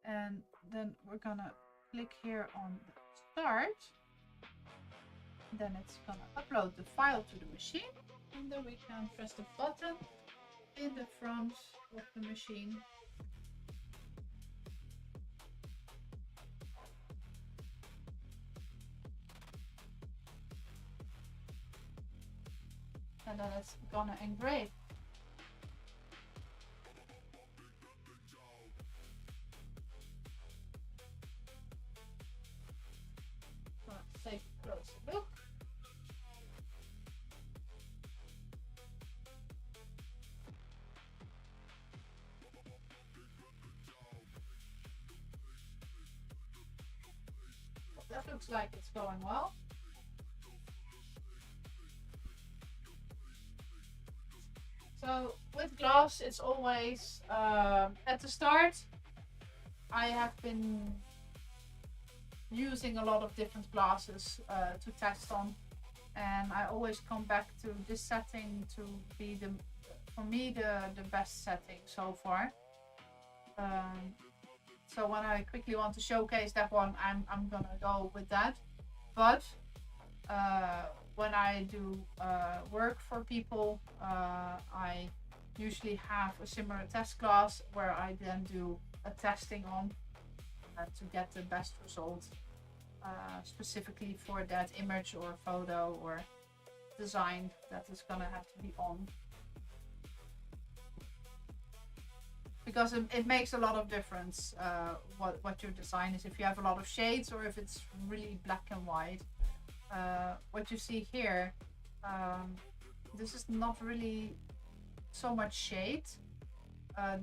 And then we're gonna click here on the start. Then it's gonna upload the file to the machine, and then we can press the button in the front of the machine. and then it's gonna engrave. Let's take a closer look. That looks like it's going well. So with glass, it's always at the start. I have been using a lot of different glasses to test on, and I always come back to this setting to be for me the best setting so far. So when I quickly want to showcase that one, I'm gonna go with that. But when I do work for people, I usually have a similar test glass where I then do a testing on to get the best result specifically for that image or photo or design that is gonna have to be on. Because it makes a lot of difference what your design is, if you have a lot of shades or if it's really black and white. What you see here, this is not really so much shade.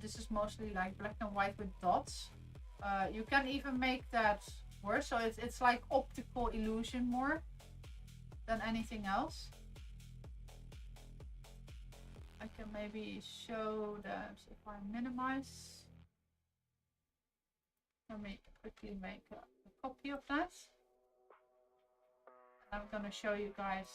This is mostly like black and white with dots. You can even make that worse, so it's like optical illusion more than anything else. I can maybe show that if I minimize. Let me quickly make a copy of that. I'm gonna show you guys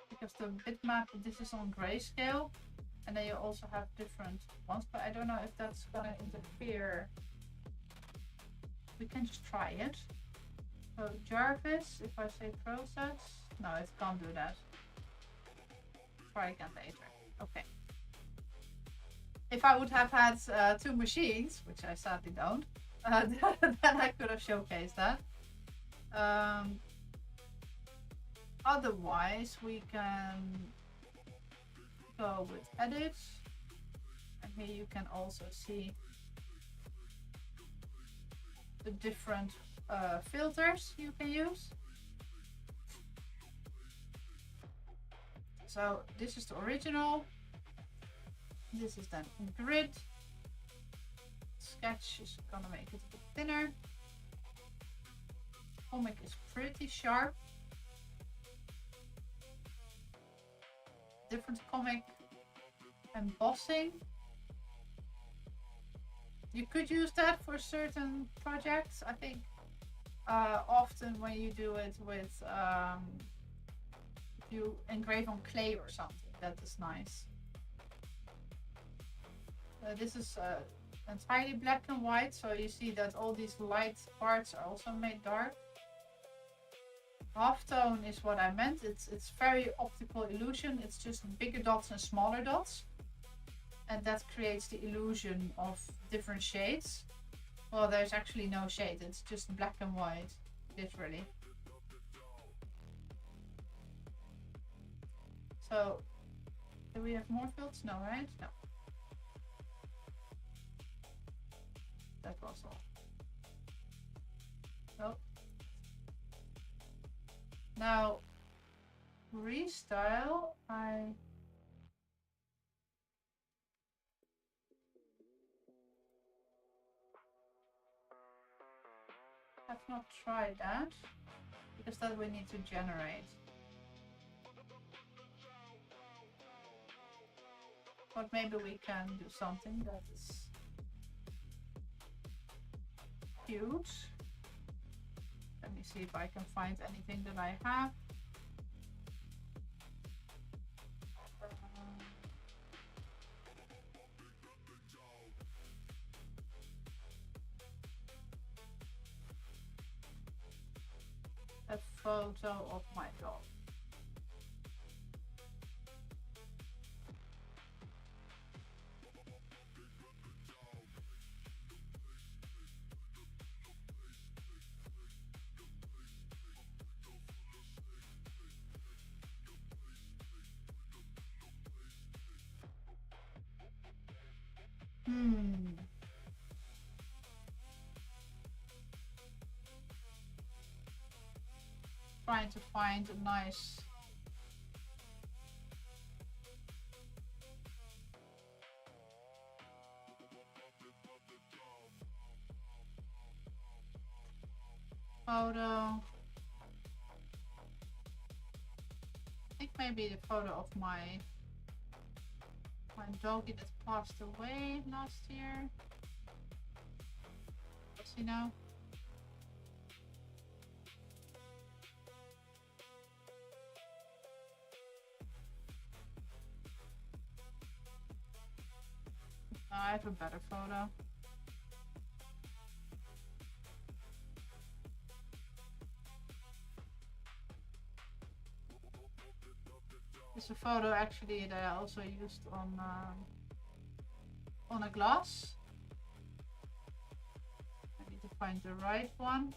because the bitmap, this is on grayscale, and then you also have different ones, but I don't know if that's gonna interfere. We can just try it. So Jarvis, if I say process, no, it can't do that. Try again later. Okay. If I would have had two machines, which I sadly don't, then I could have showcased that. Otherwise, we can go with edit, and here you can also see the different filters you can use. So this is the original. This is then grid. Sketch is gonna make it a bit thinner. Comic is pretty sharp. Different comic embossing. You could use that for certain projects. I think often when you do it with if you engrave on clay or something, that is nice. This is entirely black and white, so you see that all these light parts are also made dark. Halftone is what I meant. It's very optical illusion. It's just bigger dots and smaller dots, and that creates the illusion of different shades. Well, there's actually no shade. It's just black and white, literally. So, do we have more fields? No, right? No. That was all. Nope. Now, restyle, I have not tried that, because that we need to generate. But maybe we can do something that is cute. Let me see if I can find anything that I have. A photo of my dog. Trying to find a nice photo. I think maybe the photo of my doggy that passed away last year. What's he now? Oh, I have a better photo. It's a photo actually that I also used on a glass. I need to find the right one.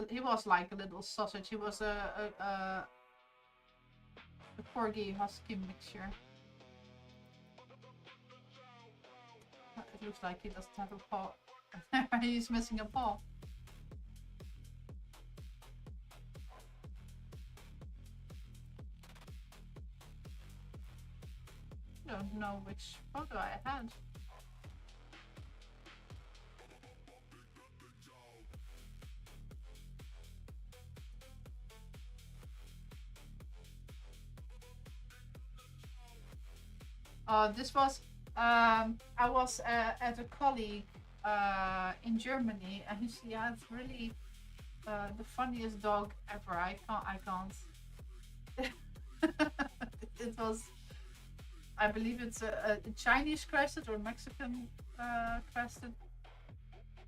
He was like a little sausage. He was a corgi husky mixture. It looks like he doesn't have a paw. He's missing a paw. I don't know which photo I had. This was I was at a colleague in Germany, and he had really the funniest dog ever. I can't. It was, I believe it's a Chinese crested or Mexican crested,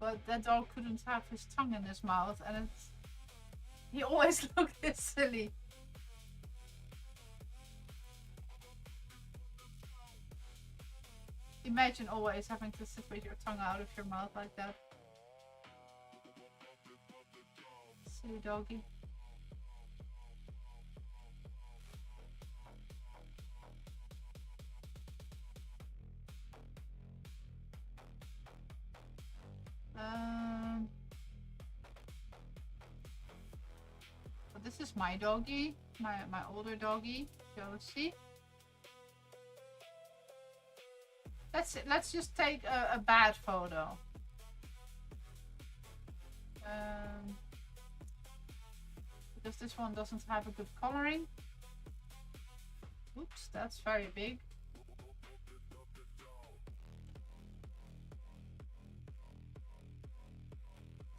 but that dog couldn't have his tongue in his mouth, and he always looked this silly. Imagine always having to sit with your tongue out of your mouth like that. Silly doggy. But this is my doggy, my older doggy, Josie. Let's just take a bad photo. Because this one doesn't have a good coloring. Oops, that's very big.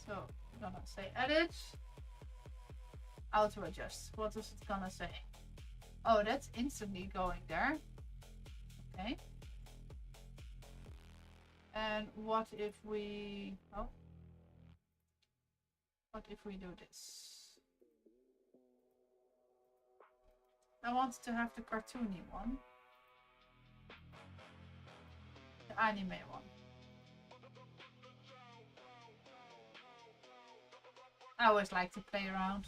So I'm gonna say edit. Auto adjust. What is it gonna say? Oh, that's instantly going there. Okay. And what if we, oh, what if we do this? I want to have the cartoony one. The anime one. I always like to play around.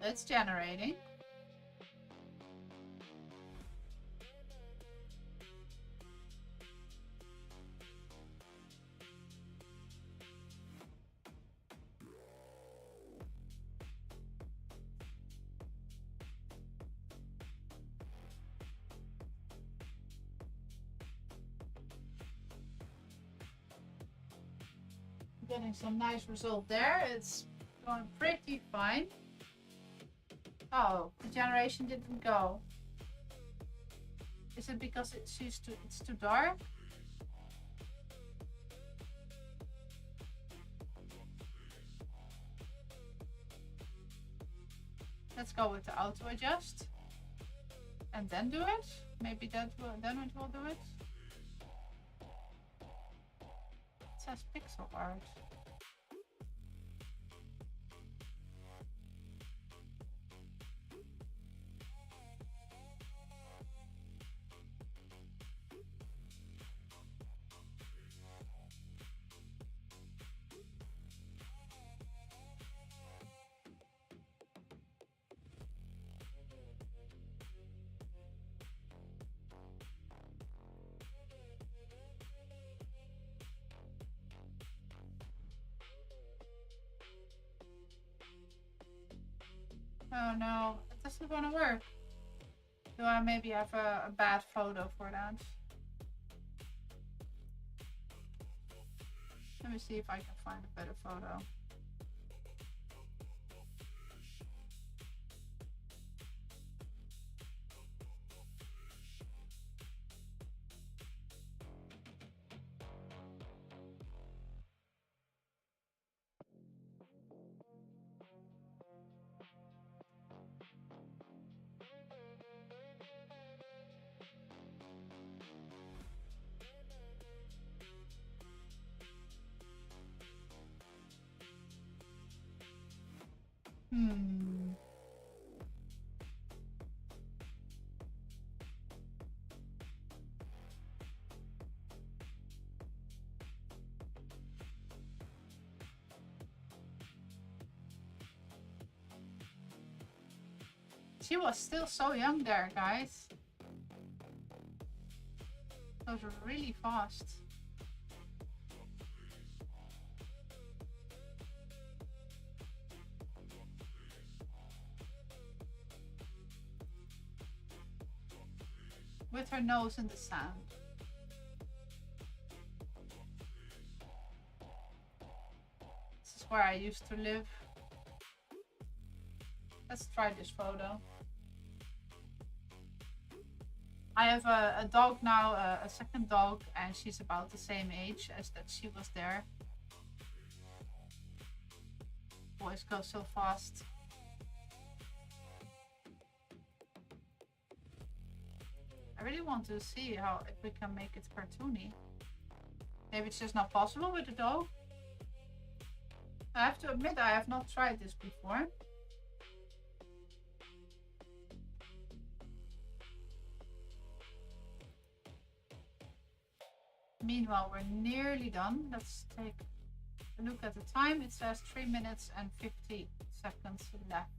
It's generating. Getting some nice result there. It's going pretty fine. Oh, the generation didn't go. Is it because it's too dark? Let's go with the auto adjust and then do it. Maybe then it will do it. says pixel art. Oh no, it doesn't want to work. Do I maybe have a bad photo for that? Let me see if I can find a better photo. She was still so young there, guys. Those were really fast. With her nose in the sand. This is where I used to live. Let's try this photo. I have a dog now, a second dog, and she's about the same age as that she was there. Boys go so fast. I really want to see how if we can make it cartoony. Maybe it's just not possible with the dog. I have to admit I have not tried this before. Meanwhile, we're nearly done. Let's take a look at the time. It says 3 minutes and 50 seconds left.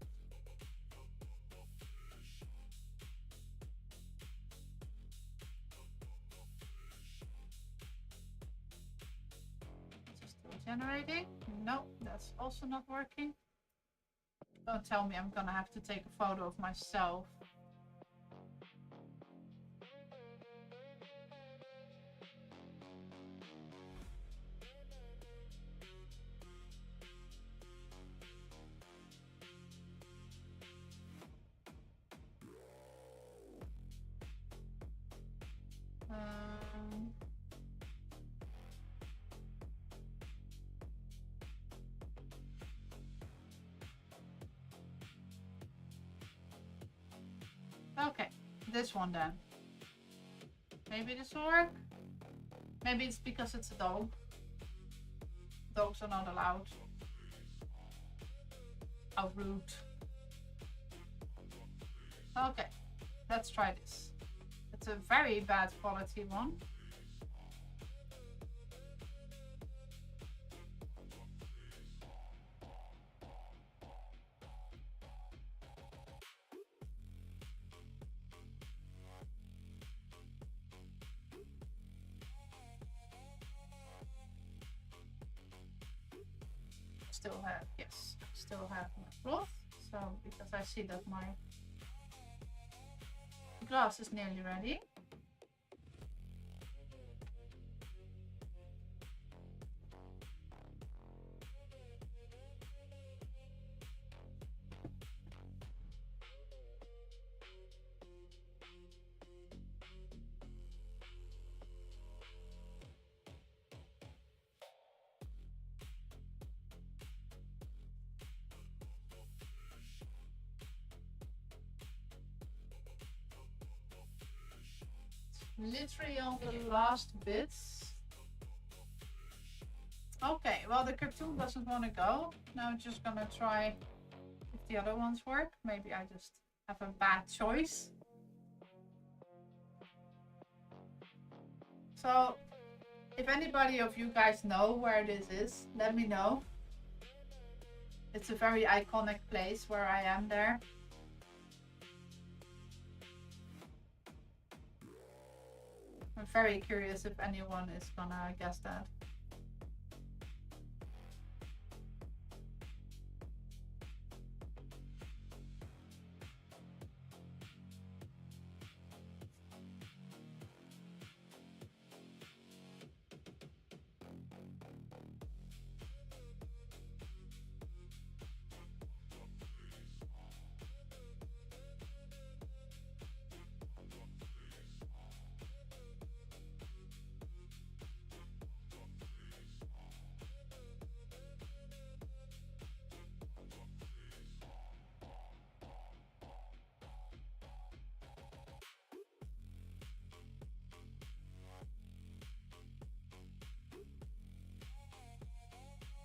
It's still generating. No, that's also not working. Don't tell me I'm gonna have to take a photo of myself. Okay, this one then. Maybe this will work? Maybe it's because it's a dog. Dogs are not allowed. How rude. Okay, let's try this. It's a very bad quality one. Still have, yes, still have my cloth. So, because I see that my glass is nearly ready. Literally on the last bits. Okay, well the cartoon doesn't want to go. Now I'm just gonna try if the other ones work. Maybe I just have a bad choice. So, if anybody of you guys know where this is, let me know. It's a very iconic place where I am there. I'm very curious if anyone is gonna guess that.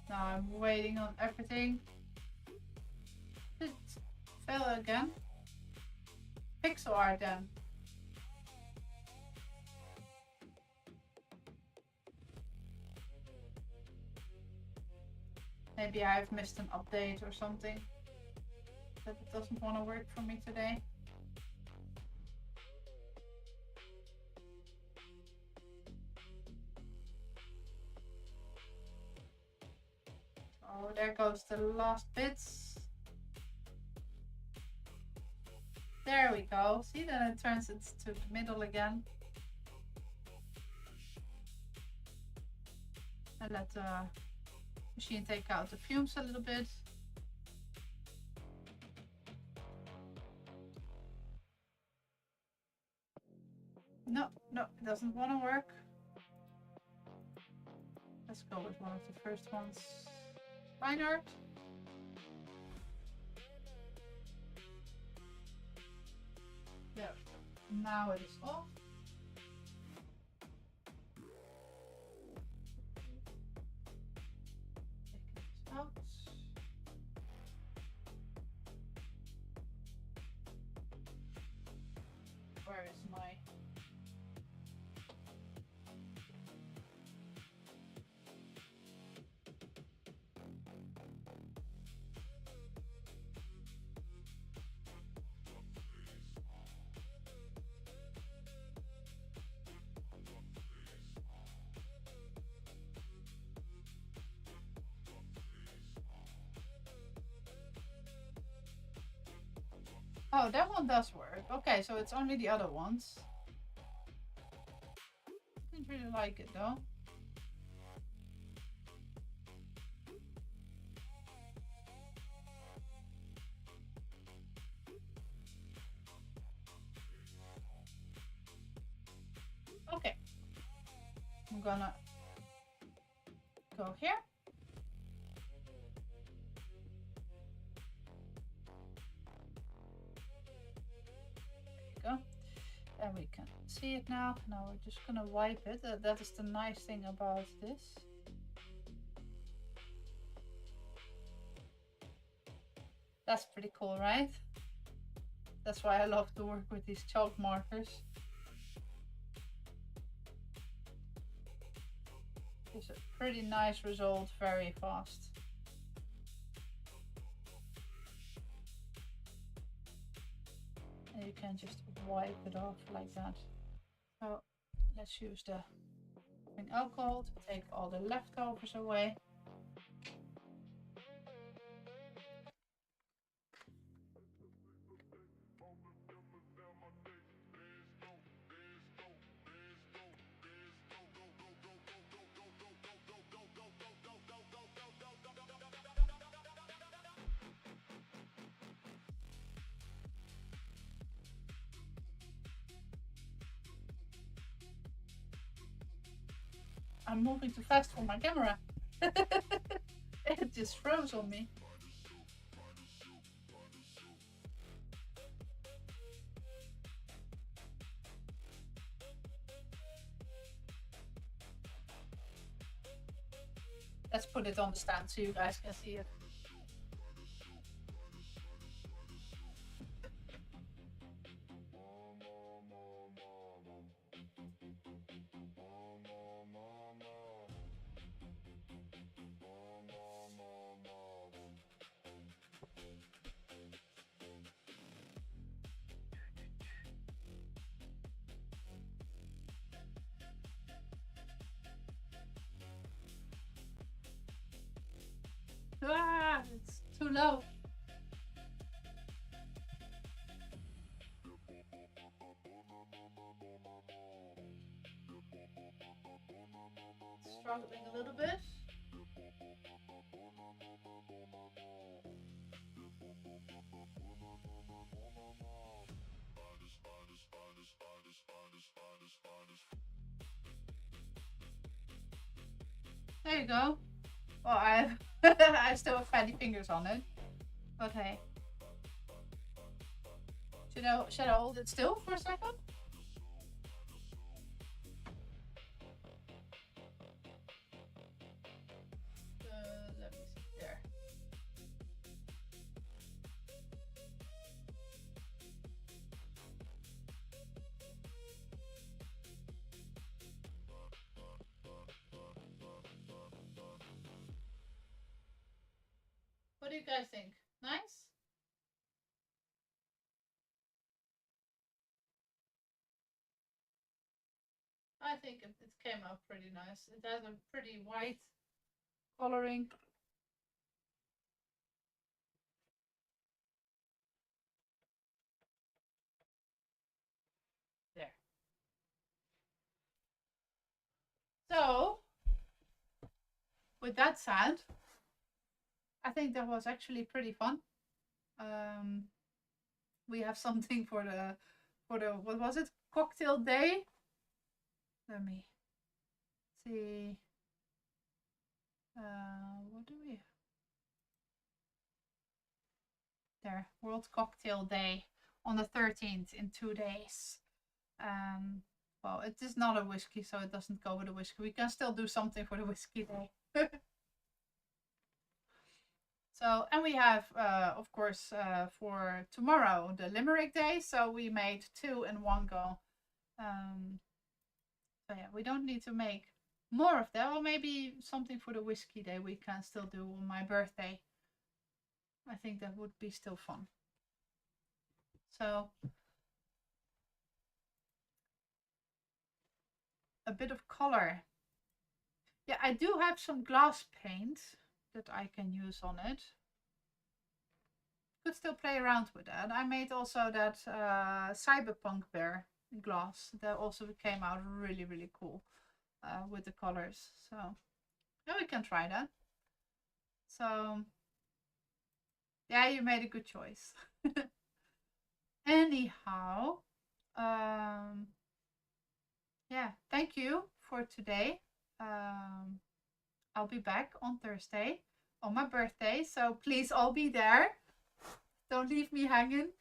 Now I'm waiting on everything. Did it fail again? Pixel art then. Maybe I've missed an update or something. That it doesn't want to work for me today. Oh, there goes the last bits. There we go. See, then it turns it to the middle again. And let the machine take out the fumes a little bit. No, it doesn't want to work. Let's go with one of the first ones. Fine art. There. Now it is off. Take it out. Where is my... Oh, that one does work. Okay, so it's only the other ones. Didn't really like it though. Okay. I'm gonna go here. Go. And we can see it now. Now we're just gonna wipe it. That is the nice thing about this. That's pretty cool, right? That's why I love to work with these chalk markers. It's a pretty nice result very fast. And you can just wipe it off like that. So let's use the alcohol to take all the leftovers away. I'm moving too fast for my camera. It just froze on me. Let's put it on the stand so you guys can see it. Ah, it's too low. Struggling a little bit. There you go. Well, I I still have fatty fingers on it, but hey. Should I hold it still for a second? Let me see there. What do you guys think? Nice? I think it came out pretty nice. It has a pretty white coloring. There. So, with that said, I think that was actually pretty fun. We have something for the what was it? Cocktail day. Let me see. What do we have? There, World Cocktail Day on the 13th in 2 days. Well, it is not a whiskey, so it doesn't go with a whiskey. We can still do something for the whiskey day. So, and we have, of course, for tomorrow, the Limerick Day. So we made 2 in one go. So yeah, we don't need to make more of that. Or maybe something for the whiskey day we can still do on my birthday. I think that would be still fun. So a bit of color. Yeah, I do have some glass paint that I can use on it. Could still play around with that. I made also that cyberpunk bear glass that also came out really, really cool with the colors. So yeah, we can try that. So yeah, you made a good choice. Anyhow, yeah, thank you for today. I'll be back on Thursday on my birthday, so please all be there. Don't leave me hanging.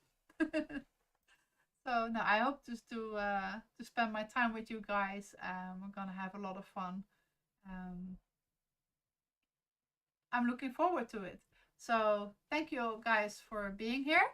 So no, I hope just to spend my time with you guys. We're gonna have a lot of fun. I'm looking forward to it. So thank you guys for being here.